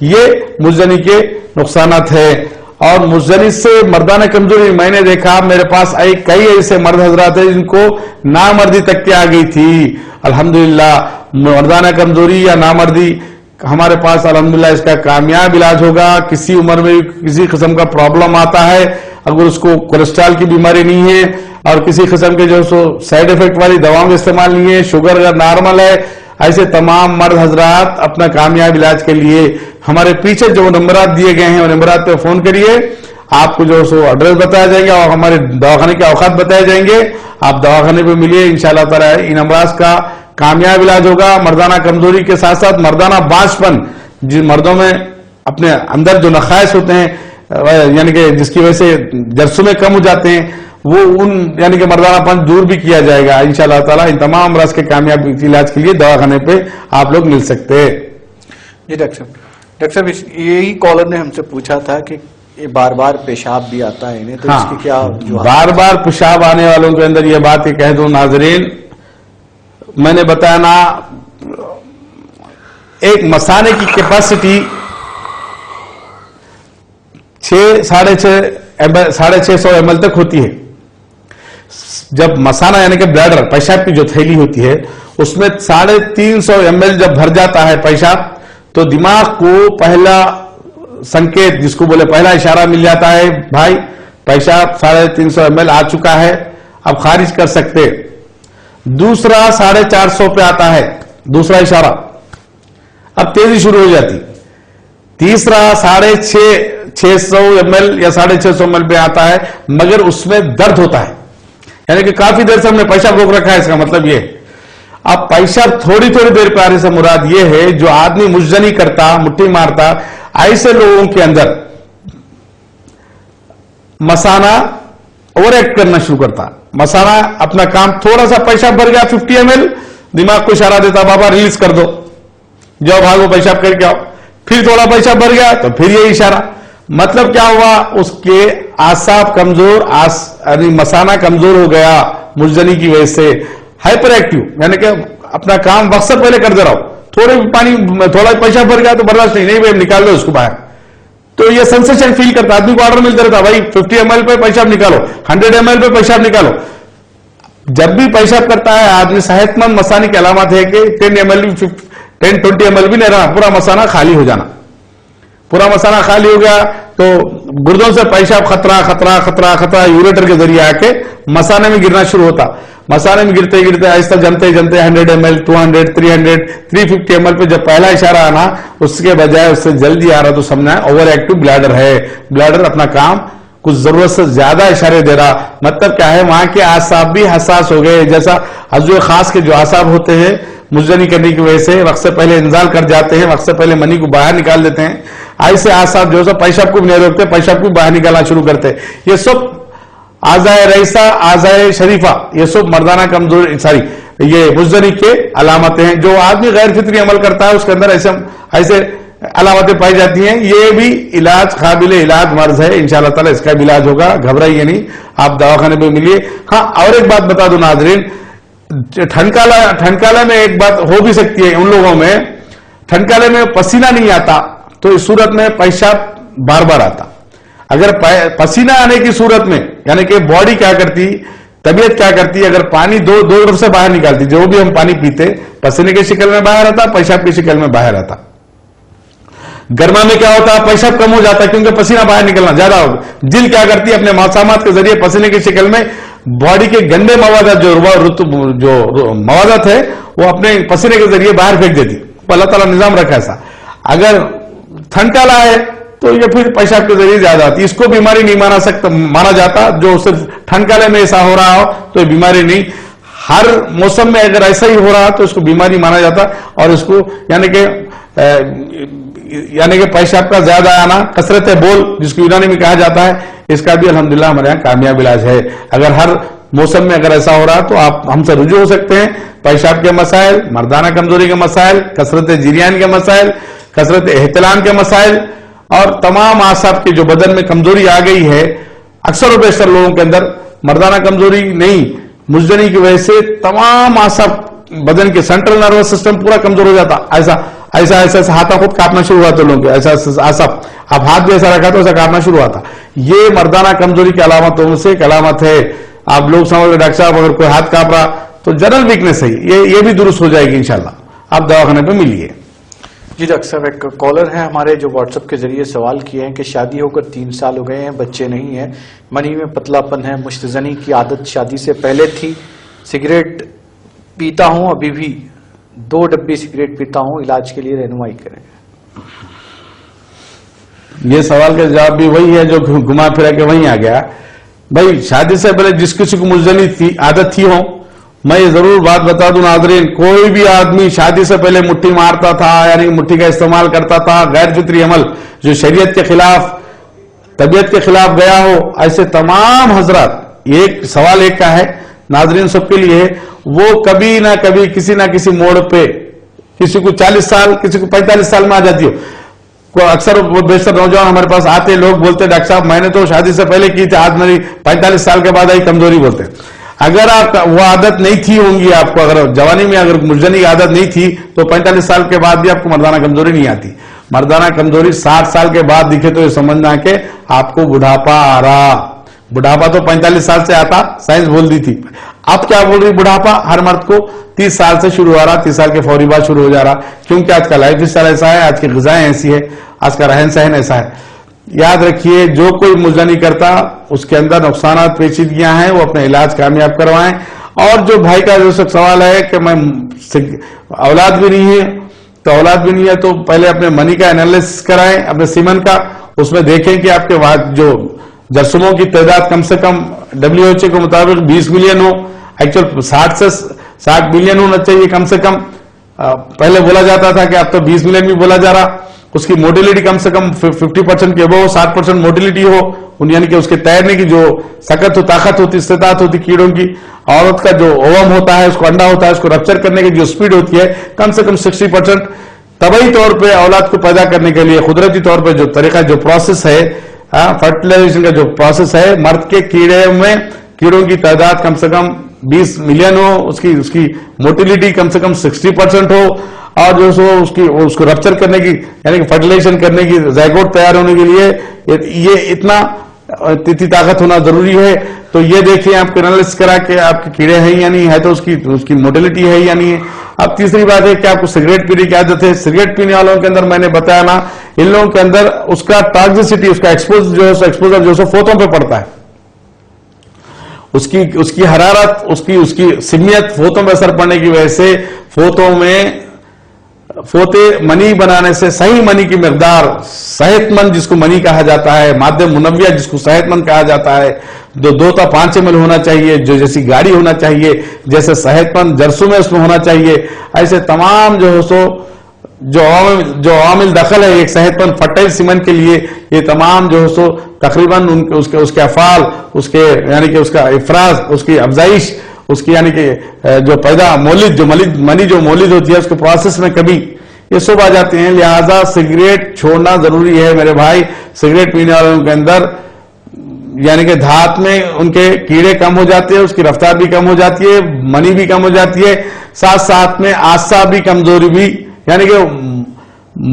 یہ مزدنی کے نقصانات ہیں. اور مزدنی سے مردانہ کمزوری, میں نے دیکھا میرے پاس کئی ایسے مرد حضرات ہیں جن کو نامردی تک کے آ گئی تھی. الحمدللہ مردانہ کمزوری یا نامردی ہمارے پاس الحمدللہ اس کا کامیاب علاج ہوگا. کسی عمر میں کسی قسم کا پرابلم آتا ہے, اگر اس کو کولیسٹرول کی بیماری نہیں ہے اور کسی قسم کے جو سائیڈ افیکٹ والی دواؤں کا استعمال نہیں ہے, شوگر اگر نارمل ہے, ایسے تمام مرد حضرات اپنا کامیاب علاج کے لیے ہمارے پیچھے جو نمبرات دیے گئے ہیں وہ نمبرات پہ فون کریے. آپ کو جو ایڈریس بتایا جائیں گے اور ہمارے دواخانے کے اوقات بتائے جائیں گے. آپ دواخانے پہ ملیے, انشاءاللہ تعالی ان امراض کا کامیاب علاج ہوگا. مردانہ کمزوری کے ساتھ ساتھ مردانہ بانجھ پن, جن مردوں میں اپنے اندر جو نقائص ہوتے ہیں, یعنی کہ جس کی وجہ سے جرثومیں کم ہو جاتے ہیں, وہ ان یعنی کہ مردانہ پن دور بھی کیا جائے گا انشاءاللہ تعالی. ان تمام امراض کے کامیاب علاج کے لیے دواخانے پہ آپ لوگ مل سکتے ہیں. جی ڈاکٹر صاحب یہی کالر نے ہم سے پوچھا تھا کہ یہ بار بار پیشاب بھی آتا ہے انہیں, تو اس کی کیا بار بار پیشاب آنے والوں کے اندر یہ بات کہہ دوں ناظرین, میں نے بتایا نا, ایک مسانے کی کیپیسٹی 650 ml تک ہوتی ہے. جب مسانہ یعنی کہ بلیڈر پیشاب کی جو تھیلی ہوتی ہے اس میں 350 ml جب بھر جاتا ہے پیشاب تو دماغ کو پہلا سنکیت جس کو بولے پہلا اشارہ مل جاتا ہے بھائی پیشاب 350 ml آ چکا ہے اب خارج کر سکتے. دوسرا 450 پہ آتا ہے دوسرا اشارہ اب تیزی شروع ہو جاتی. تیسرا 650 ml یا 650 ml پہ آتا ہے مگر اس میں درد ہوتا ہے یعنی کہ کافی دیر سے ہم نے پیشاب روک رکھا ہے. اس کا مطلب یہ اب پیشاب تھوڑی دیر پہ آنے سے مراد یہ ہے جو آدمی مجزنی کرتا مٹھی مارتا ایسے لوگوں کے اندر مسانہ اوور ایکٹ کرنا شروع کرتا. مسانہ اپنا کام تھوڑا سا پیشاب بھر گیا 50 ml دماغ کو اشارہ دیتا بابا ریلیز کر دو جاؤ بھاگو پیشاب کر کے آؤ. پھر تھوڑا پیشاب بھر گیا تو پھر یہ اشارہ. مطلب کیا ہوا اس کے اعصاب کمزور یعنی مسانہ کمزور ہو گیا مجزنی کی وجہ سے. ہائپر ایکٹیو یعنی کہ اپنا کام وقت سے پہلے کر دے رہا ہوں تھوڑا پیشاب بھر گیا تو برداشت نہیں بھائی نکال دو اس کو باہر. تو یہ سینسیشن فیل کرتا آدمی کو آرڈر ملتا رہتا بھائی 50 ml پہ پیشاب نکالو 100 ml پہ پیشاب نکالو. جب بھی پیشاب کرتا ہے آدمی صحت مند مسانے کی علامت ہے کہ 10-20 ml بھی نہیں رہنا پورا مسانہ خالی ہو جانا. پورا مسانہ خالی ہو گیا تو گردوں سے پیشاب خطرہ یوریٹر کے ذریعے آ کے مسانے میں گرنا شروع ہوتا. مسانے میں گرتے آہستہ جمتے 100 ml 200 300 350 ml پہ جب پہلا اشارہ آنا اس کے بجائے اس سے جلدی آ رہا تو سمجھنا اوور ایکٹیو بلیڈر ہے. بلیڈر اپنا کام کچھ ضرورت سے زیادہ اشارے دے رہا. مطلب کیا ہے وہاں کے اعصاب بھی حساس ہو گئے جیسا عضو خاص کے جو اعصاب ہوتے ہیں مجزنی کرنے کی وجہ سے وقت سے پہلے انزال کر جاتے ہیں وقت سے پہلے منی کو باہر نکال دیتے ہیں. ایسے اعصاب جو ہے پیشاب کو بھی نہیں روکتے پیشاب کو باہر نکالنا شروع کرتے. یہ سب اعضائے رئیسہ اعضائے شریفہ یہ سب مردانہ کمزوری یہ مجزنی کے علامتیں ہیں. جو آدمی غیر فطری عمل کرتا ہے اس کے اندر ایسے علامتیں پائی جاتی ہیں. یہ بھی علاج قابل علاج مرض ہے انشاءاللہ تعالی اس کا بھی علاج ہوگا گھبرائیے نہیں آپ دواخانے پہ ملیے. ہاں اور ایک بات بتا دوں ناظرین ٹھنکالے میں ایک بات ہو بھی سکتی ہے ان لوگوں میں ٹھنکالے میں پسینہ نہیں آتا تو اس صورت میں پیشاب بار آتا. اگر پسینہ آنے کی صورت میں یعنی کہ باڈی کیا کرتی طبیعت کیا کرتی اگر پانی دو طرف سے باہر نکالتی جو بھی ہم پانی پیتے پسینے کی شکل میں باہر آتا پیشاب کی شکل میں باہر آتا. گرما میں کیا ہوتا پیشاب کم ہو جاتا کیونکہ پسینہ باہر نکلنا زیادہ ہوگا. جلد کیا کرتی اپنے مسامات کے ذریعے پسینے کی شکل میں باڈی کے گندے موادات جو موادات ہے وہ اپنے پسینے کے ذریعے باہر پھینک دیتی. اللہ تعالیٰ نظام رکھا ایسا. اگر ٹھنڈا ہے تو یہ پھر پیشاب کے ذریعے زیادہ آتی. اس کو بیماری نہیں مانا جاتا جو صرف ٹھنڈکالے میں ایسا ہو رہا ہو تو یہ بیماری نہیں. ہر موسم میں اگر ایسا ہی ہو رہا تو اس کو بیماری مانا جاتا اور اس کو یعنی کہ پیشاب کا زیادہ آنا کثرت بول جس کو یونانی میں کہا جاتا ہے اس کا بھی الحمدللہ ہمارے یہاں کامیاب علاج ہے. اگر ہر موسم میں اگر ایسا ہو رہا تو آپ ہم سے رجوع ہو سکتے ہیں. پیشاب کے مسائل مردانہ کمزوری کے مسائل کثرت جریان کے مسائل کثرت احتلام کے مسائل اور تمام اعصاب کی جو بدن میں کمزوری آ گئی ہے اکثر و بیشتر لوگوں کے اندر مردانہ کمزوری نہیں مجزنی کی وجہ سے تمام اعصاب بدن کے سینٹرل نروس سسٹم پورا کمزور ہو جاتا. ایسا ہاتھوں خود کاپنا شروع ہوا تو لوگوں کے ایسا اعصاب اب ہاتھ بھی ایسا رکھا تو ایسا کاپنا شروع ہوا تھا. یہ مردانہ کمزوری کی علامتوں سے ایک علامت ہے. آپ لوگ سمجھ لیں ڈاکٹر صاحب اگر کوئی ہاتھ کاپ رہا تو جنرل ویکنس ہے یہ بھی درست ہو جائے گی انشاءاللہ. آپ دواخانے پہ ملیے. جی ڈاکٹر صاحب ایک کالر ہیں ہمارے جو واٹس ایپ کے ذریعے سوال کیے ہیں کہ شادی ہو کر 3 سال ہو گئے ہیں بچے نہیں ہیں منی میں پتلا پن ہے مشتزنی کی عادت شادی سے پہلے تھی سگریٹ پیتا ہوں ابھی بھی 2 ڈبی سگریٹ پیتا ہوں علاج کے لیے رہنمائی کریں. یہ سوال کا جواب بھی وہی ہے جو گھما پھرا کے وہیں آ گیا. بھائی شادی سے پہلے جس کسی کو مجزنی تھی عادت تھی ہو میں یہ ضرور بات بتا دوں ناظرین کوئی بھی آدمی شادی سے پہلے مٹھی مارتا تھا یعنی مٹھی کا استعمال کرتا تھا غیر فطری عمل جو شریعت کے خلاف طبیعت کے خلاف گیا ہو ایسے تمام حضرات ایک سوال ایک کا ہے ناظرین سب کے لیے وہ کبھی نہ کبھی کسی نہ کسی موڑ پہ کسی کو 40 سال کسی کو 45 سال میں آ جاتی ہو. اکثر بیشتر نوجوان ہمارے پاس آتے لوگ بولتے ڈاکٹر صاحب میں نے تو شادی سے پہلے کی تھی آج میری 45 سال کے بعد آئی کمزوری بولتے. اگر آپ وہ عادت نہیں تھی ہوں گی آپ کو, اگر جوانی میں اگر مجزنی کی عادت نہیں تھی تو 45 سال کے بعد بھی آپ کو مردانہ کمزوری نہیں آتی. مردانہ کمزوری 60 سال کے بعد دکھے تو یہ سمجھنا کہ آپ کو بڑھاپا آ رہا. بڑھاپا تو 45 سال سے آتا, سائنس بول دی تھی. اب کیا بول رہی, بڑھاپا ہر مرد کو 30 سال سے شروع ہو رہا, 30 سال کے فوری بعد شروع ہو جا رہا, کیونکہ آج کا لائف اسٹائل ایسا ہے, آج کی غذائیں ایسی ہے, آج کا رہن سہن ایسا ہے. یاد رکھیے جو کوئی مجزنی کرتا اس کے اندر نقصانات پیچیدگیاں ہیں, وہ اپنا علاج کامیاب کروائیں. اور جو بھائی کا جو سوال ہے کہ میں اولاد بھی نہیں ہے, تو اولاد بھی نہیں ہے تو پہلے اپنے منی کا انالیسس کرائیں, اپنے سیمن کا, اس میں دیکھیں کہ آپ کے جو جرثوموں کی تعداد کم سے کم WHO کے مطابق 20 ملین ہو. ایکچوئل 60 ملین ہونا چاہیے کم سے کم. پہلے بولا جاتا تھا کہ اب تو 20 ملین بھی بولا جا رہا. اس کی موٹیلٹی کم سے کم 50% کے ابو 60% موٹیلٹی ہو, یعنی کہ اس کے تیرنے کی جو سکت طاقت ہوتی, استطاعت ہوتی کیڑوں کی. عورت کا جو اوم ہوتا ہے, اس کو انڈا ہوتا ہے, اس کو رپچر کرنے کی جو سپیڈ ہوتی ہے کم سے کم 60%. طبعی طور پہ اولاد کو پیدا کرنے کے لیے قدرتی طور پہ جو طریقہ, جو پروسیس ہے, فرٹیلائزیشن کا جو پروسیس ہے, مرد کے کیڑوں کی تعداد کم سے کم 20 ملین ہو, اس کی موٹیلٹی کم سے کم 60% ہو, اور جو سو اس کو رپچر کرنے کی یعنی کہ فرٹیلائزیشن کرنے کی زائگوٹ تیار ہونے کے لیے یہ اتنا طاقت ہونا ضروری ہے. تو یہ دیکھیں آپ کو انالیسس کرا کہ آپ کے کیڑے ہیں یا نہیں ہے, تو اس کی موٹیلٹی ہے یا نہیں ہے. اب تیسری بات ہے کہ آپ کو سگریٹ پینے کی عادت ہے. سگریٹ پینے والوں کے اندر میں نے بتایا نا, ان لوگوں کے اندر اس کا ٹاکسیسٹی, اس کا ایکسپوزر جو فوتوں پہ پڑتا ہے, اس کی حرارت, اس کی سمیت فوتوں پہ اثر پڑنے کی وجہ سے فوتے منی بنانے سے صحیح منی کی مقدار, صحت مند جس کو منی کہا جاتا ہے, مادہ منویہ جس کو صحت مند کہا جاتا ہے, 2 تا 5 ml ہونا چاہیے, جو جیسی گاڑی ہونا چاہیے, جیسے صحت مند جرثوم میں اس میں ہونا چاہیے, ایسے تمام جو عوامل دخل ہے ایک صحت مند فرٹائل سیمن کے لیے, یہ تمام تقریباً اس کے افعال, اس کے یعنی کہ اس کا افراز, اس کی افزائش, اس کی یعنی کہ جو منی جو مولد ہوتی ہے اس کے پروسیس میں کبھی یہ سب آ جاتے ہیں. لہذا سگریٹ چھوڑنا ضروری ہے میرے بھائی. سگریٹ پینے والوں کے اندر یعنی کہ دھات میں ان کے کیڑے کم ہو جاتے ہیں, اس کی رفتار بھی کم ہو جاتی ہے, منی بھی کم ہو جاتی ہے, ساتھ میں آسا بھی کمزوری بھی, یعنی کہ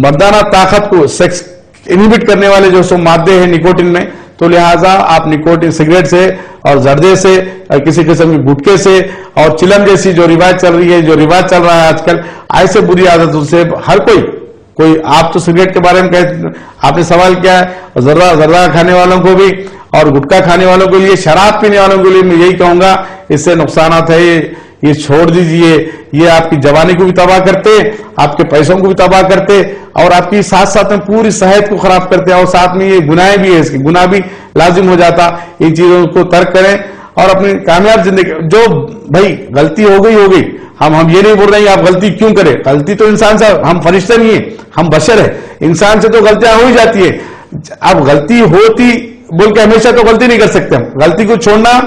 مردانہ طاقت کو سیکس انہیبٹ کرنے والے جو مادے ہیں نکوٹین میں. تو لہٰذا آپ نکوٹین سگریٹ سے اور زردے سے اور کسی قسم کے گٹکے سے اور چلم جیسی جو رواج چل رہی ہے, جو رواج چل رہا ہے آج کل, ایسے بری عادتوں سے ہر کوئی آپ تو سگریٹ کے بارے میں آپ نے سوال کیا ہے, ذرہ کھانے والوں کو بھی اور گٹکا کھانے والوں کے لیے, شراب پینے والوں کے لیے میں یہی کہوں گا اس سے نقصانات ہے, یہ چھوڑ دیجئے. یہ آپ کی جوانی کو بھی تباہ کرتے, آپ کے پیسوں کو بھی تباہ کرتے, اور آپ کی ساتھ میں پوری صحت کو خراب کرتے, اور ساتھ میں یہ گناہ بھی ہے, اس کی گناہ بھی لازم ہو جاتا. ان چیزوں کو ترک کریں اور اپنی کامیاب زندگی, جو بھائی غلطی ہو گئی, ہم یہ نہیں بول رہے ہیں آپ غلطی کیوں کریں. غلطی تو انسان سے, ہم فرشتے نہیں ہیں, ہم بشر ہیں, انسان سے تو غلطیاں ہو ہی جاتی ہے. اب غلطی ہوتی بول کے ہمیشہ تو غلطی نہیں کر سکتے ہم. غلطی کو چھوڑنا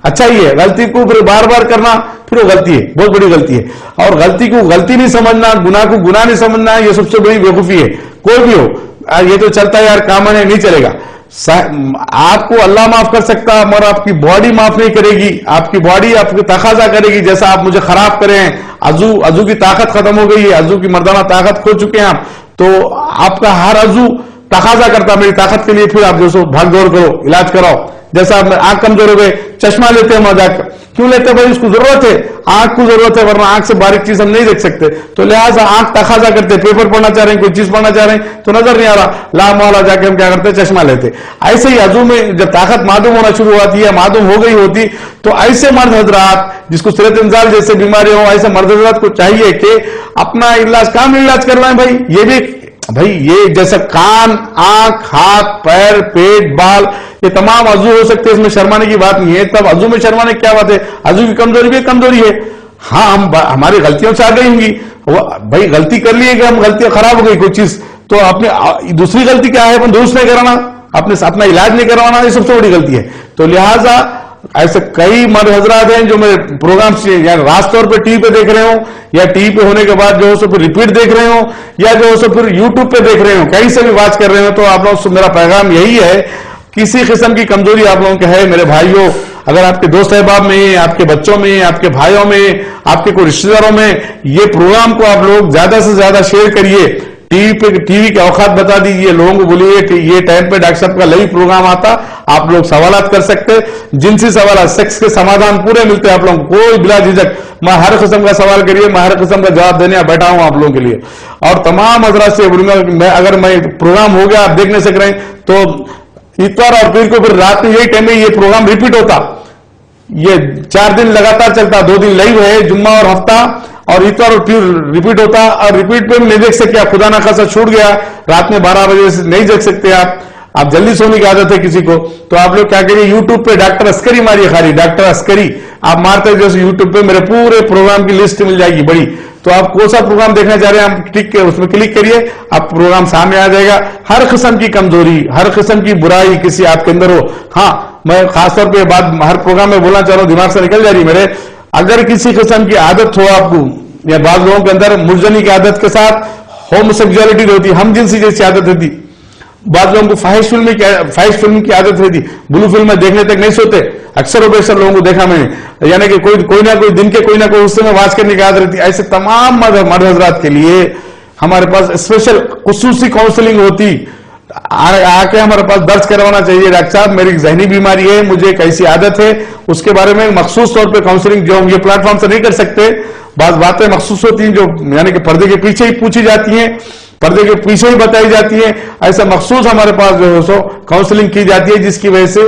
اچھا ہی ہے, غلطی کو پھر بار بار کرنا پھر وہ غلطی ہے, بہت بڑی غلطی ہے. اور غلطی کو غلطی نہیں سمجھنا, گناہ کو گناہ نہیں سمجھنا, یہ سب سے بڑی بیوقوفی ہے. کوئی بھی ہو, یہ تو چلتا ہے یار, کامن ہے, نہیں چلے گا. آپ کو اللہ معاف کر سکتا مگر آپ کی باڈی معاف نہیں کرے گی. آپ کی باڈی آپ کو تقاضا کرے گی, جیسا آپ مجھے خراب کرے ہیں, عضو کی طاقت ختم ہو گئی ہے, عضو کی مردانہ طاقت کھو چکے ہیں آپ, تو آپ کا ہر عضو تقاضا کرتا میری طاقت کے لیے, پھر آپ بھاگ دوڑ کرو, علاج کراؤ. جیسا آپ آنکھ کمزور ہو گئے, چشمہ لیتے ہیں مذاق, کیوں لیتے بھائی, اس کو ضرورت ہے, آنکھ کو ضرورت ہے, ورنہ آنکھ سے باریک چیز ہم نہیں دیکھ سکتے. تو لہٰذا آنکھ تقاضا کرتے, پیپر پڑھنا چاہ رہے ہیں, کوئی چیز پڑھنا چاہ رہے ہیں تو نظر نہیں آ رہا, لا مولا جا کے ہم کیا کرتے, چشمہ لیتے. ایسے ہی عضو میں جب طاقت معدوم ہونا شروع ہوتی ہے, معدوم ہو گئی ہوتی, تو ایسے مرد حضرات جس کو سرت انزال جیسے بیماری ہو, ایسے مرد حضرات کو چاہیے کہ اپنا علاج کروائیں. بھائی یہ بھی یہ جیسے کان, آنکھ, ہاتھ, پیر, پیٹ, بال, یہ تمام عضو ہو سکتے ہیں, اس میں شرمانے کی بات نہیں ہے. تب عضو میں شرمانے کی کیا بات ہے, عضو کی کمزوری بھی کمزوری ہے. ہاں ہماری غلطیوں سے آ گئی ہوں گی, بھائی غلطی کر لیے کہ ہم غلطی خراب ہو گئی کوئی چیز, تو اپنی دوسری غلطی کیا ہے, اپن درست نہیں کرانا, اپنا علاج نہیں کروانا, یہ سب سے بڑی غلطی ہے. تو لہٰذا ایسے کئی مرد حضرات ہیں جو میرے پروگرام سے یا راست طور پہ ٹی وی پہ دیکھ رہے ہوں, یا ٹی وی پہ ہونے کے بعد جو ہے سو پھر ریپیٹ دیکھ رہے ہوں, یا جو ہے سو پھر یوٹیوب پہ دیکھ رہے ہوں, کہیں سے بھی واچ کر رہے ہوں. تو آپ لوگ سے میرا پیغام یہی ہے, کسی قسم کی کمزوری آپ لوگوں کے ہے میرے بھائیوں، اگر آپ کے دوست احباب میں، آپ کے بچوں میں، آپ کے بھائیوں میں، آپ کے کوئی رشتہ داروں میں، یہ پروگرام کو آپ لوگ زیادہ سے زیادہ شیئر کریے، ٹی وی کے اوقات بتا دیجیے، لوگوں کو بولیے کہ یہ ٹائم پہ ڈاکٹر صاحب کا لائیو پروگرام آتا، آپ لوگ سوالات کر سکتے، جنسی سوالات، سیکس کے سمادھان پورے ملتے ہیں آپ لوگوں کو، کوئی بلا جھجک میں ہر قسم کا سوال کریے، میں ہر قسم کا جواب دینے بیٹھا ہوں آپ لوگوں کے لیے. اور تمام حضرات سے بولوں گا اگر میں پروگرام ہو گیا آپ دیکھ نہیں سک رہے ہیں تو اتوار اور پیر کو پھر رات میں یہی ٹائم میں یہ پروگرام ریپیٹ ہوتا، یہ 4 دن لگاتار چلتا، 2 دن لائیو ہے جمعہ اور ہفتہ، اور اتوار اور پیر ریپیٹ ہوتا، اور ریپیٹ پہ نہیں دیکھ سکتے آپ، خدا نہ خاصا چھوٹ گیا رات میں 12 بجے سے نہیں دیکھ سکتے آپ جلدی سونے کی عادت ہے کسی کو، تو آپ لوگ کیا کریے یوٹیوب پہ ڈاکٹر عسکری ماریے، خالی ڈاکٹر عسکری آپ مارتے جیسے یوٹیوب پہ میرے پورے پروگرام کی لسٹ مل جائے گی بڑی، تو آپ کون سا پروگرام دیکھنا چاہ رہے ہیں آپ ٹک کے اس میں کلک کریے، آپ پروگرام سامنے آ جائے گا. ہر قسم کی کمزوری، ہر قسم کی برائی کسی آپ کے اندر ہو، ہاں میں خاص طور پہ بات ہر پروگرام میں بولنا چاہ رہا ہوں، دماغ سے نکل جا رہی میرے، اگر کسی قسم کی عادت ہو آپ کو، یا بعض لوگوں کے اندر مرجنی کی عادت کے ساتھ ہوم سیکسولیٹی ہوتی، ہم جنسی جیسی عادت ہوتی، بعض لوگوں کو فحش فلم کی عادت رہتی، بلو فلم دیکھنے تک نہیں سوتے، اکثر و بیشتر لوگوں کو دیکھا میں نے، یعنی کہ کوئی نہ کوئی دن کے کوئی نہ کوئی حصے میں واچ کرنے کی عادت رہتی. ایسے تمام مرد حضرات کے لیے ہمارے پاس اسپیشل خصوصی کاؤنسلنگ ہوتی، آ کے ہمارے پاس درج کروانا چاہیے، ڈاکٹر صاحب میری ذہنی بیماری ہے، مجھے ایک ایسی عادت ہے، اس کے بارے میں مخصوص طور پہ کاؤنسلنگ جو ہم یہ پلیٹ فارم سے نہیں کر سکتے، بعض باتیں مخصوص ہوتی ہیں جو یعنی کہ پردے کے پیچھے ہی پوچھی جاتی ہیں، پردے کے پیچھے ہی بتائی جاتی ہیں، ایسا مخصوص ہمارے پاس جو ہے سو کاؤنسلنگ کی جاتی ہے، جس کی وجہ سے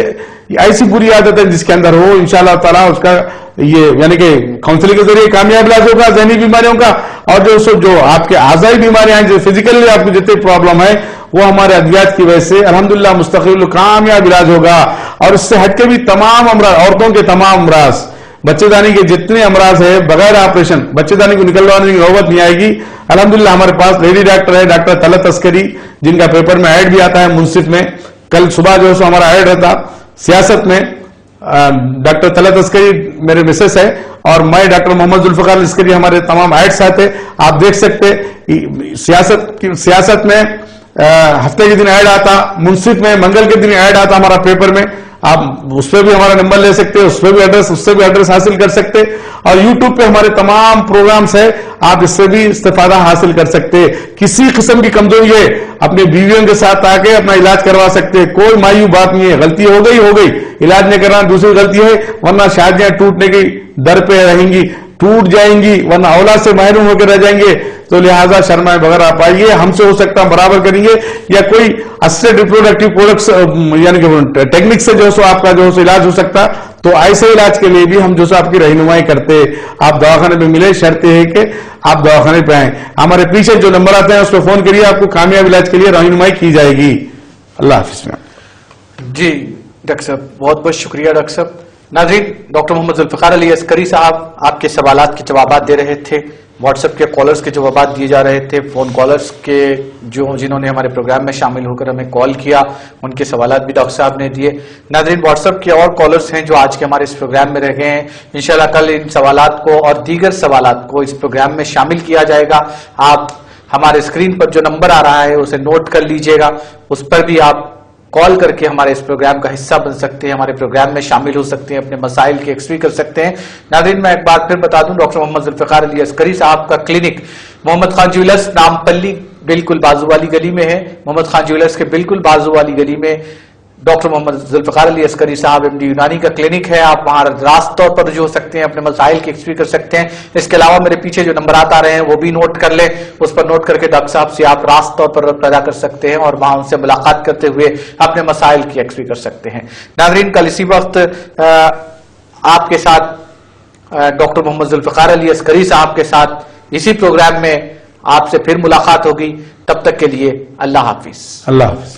ایسی بری عادت ہے جس کے اندر ہو انشاءاللہ تعالیٰ اس کا یہ یعنی کہ کاؤنسلنگ کے ذریعے کامیاب علاج ہوگا ذہنی بیماریوں کا، اور جو آپ کے اعضائی بیماریاں ہیں، جو فزیکلی آپ کو جتنے پرابلم ہے وہ ہمارے ادویات کی وجہ سے الحمدللہ مستقل کامیاب علاج ہوگا. اور اس سے ہٹ کے بھی تمام امراض، عورتوں کے تمام امراض، بچے دانی کے جتنے امراض ہے بغیر آپریشن بچے دانی کو نکلوانے کی نوبت نہیں آئے گی. الحمدللہ ہمارے پاس لیڈی ڈاکٹر ہے، ڈاکٹر طلعت عسکری، جن کا پیپر میں ایڈ بھی آتا ہے منصف میں، کل صبح جو ہے سو ہمارا ایڈ رہتا سیاست میں، ڈاکٹر طلعت عسکری میرے مسز ہے، اور میں ڈاکٹر محمد ذوالفقار عسکری، ہمارے تمام ایڈس آتے آپ دیکھ سکتے. سیاست میں ہفتے کے دن ایڈ آتا، منصف میں منگل کے دن ایڈ آتا ہمارا پیپر میں، آپ اس پہ بھی ہمارا نمبر لے سکتے، اس پہ بھی ایڈریس، اس سے بھی ایڈریس حاصل کر سکتے. اور یوٹیوب پہ ہمارے تمام پروگرامز ہیں، آپ اس سے بھی استفادہ حاصل کر سکتے. کسی قسم کی کمزوری ہے اپنے بیویوں کے ساتھ آ کے اپنا علاج کروا سکتے، کوئی مایوب بات نہیں ہے. غلطی ہو گئی، علاج نہیں کرنا دوسری غلطی ہے، ورنہ شادیاں ٹوٹنے کی در پہ رہیں گی، ٹوٹ جائیں گی، ورنہ اولاد سے محروم ہو کے رہ جائیں گے. تو لہٰذا شرمائے بغیر آپ آئیے، ہم سے ہو سکتا ہم برابر کریں گے، یا کوئی اسسٹڈ ریپروڈکٹیو پروڈکٹس یعنی کہ ٹیکنک سے جو سو آپ کا جو سو علاج ہو سکتا، تو ایسے علاج کے لیے بھی ہم جو سو آپ کی رہنمائی کرتے. آپ دواخانے میں ملے، شرط یہ ہے کہ آپ دواخانے پہ آئیں. ہمارے پیچھے جو نمبر آتے ہیں اس پہ فون کریے، آپ کو کامیاب علاج کے لیے رہنمائی کی جائے گی. اللہ حافظ. جی ڈاکٹر صاحب بہت بہت شکریہ ڈاکٹر صاحب. ناظرین، ڈاکٹر محمد ذوالفقار علی عسکری صاحب آپ کے سوالات کے جوابات دے رہے تھے، واٹس ایپ کے کالرز کے جوابات دیے جا رہے تھے، فون کالرز کے جنہوں نے ہمارے پروگرام میں شامل ہو کر ہمیں کال کیا ان کے سوالات بھی ڈاکٹر صاحب نے دیے. ناظرین، واٹس ایپ کے اور کالرز ہیں جو آج کے ہمارے اس پروگرام میں رہ گئے ہیں، انشاءاللہ کل ان سوالات کو اور دیگر سوالات کو اس پروگرام میں شامل کیا جائے گا. آپ ہمارے اسکرین پر جو نمبر آ رہا ہے اسے نوٹ کر لیجئے گا، اس پر بھی آپ کال کر کے ہمارے اس پروگرام کا حصہ بن سکتے ہیں، ہمارے پروگرام میں شامل ہو سکتے ہیں، اپنے مسائل کی ایکسپری کر سکتے ہیں. ناظرین، میں ایک بار پھر بتا دوں، ڈاکٹر محمد ذوالفقار علی عسکری صاحب کا کلینک محمد خان جیولرز نامپلی بالکل بازو والی گلی میں ہے. محمد خان جیولرز کے بالکل بازو والی گلی میں ڈاکٹر محمد ذوالفقار علی عسکری صاحب ایم ڈی یونانی کا کلینک ہے. آپ وہاں راست طور پر رجوع ہو سکتے ہیں، اپنے مسائل کی ایکسپری کر سکتے ہیں. اس کے علاوہ میرے پیچھے جو نمبرات آ رہے ہیں وہ بھی نوٹ کر لیں، اس پر نوٹ کر کے ڈاکٹر صاحب سے آپ راست طور پر پیدا کر سکتے ہیں اور وہاں ان سے ملاقات کرتے ہوئے اپنے مسائل کی ایکسپری کر سکتے ہیں. ناظرین، کل اسی وقت آپ کے ساتھ ڈاکٹر محمد ذوالفقار علی عسکری صاحب کے ساتھ اسی پروگرام میں آپ سے پھر ملاقات ہوگی. تب تک کے لیے اللہ حافظ. اللہ حافظ.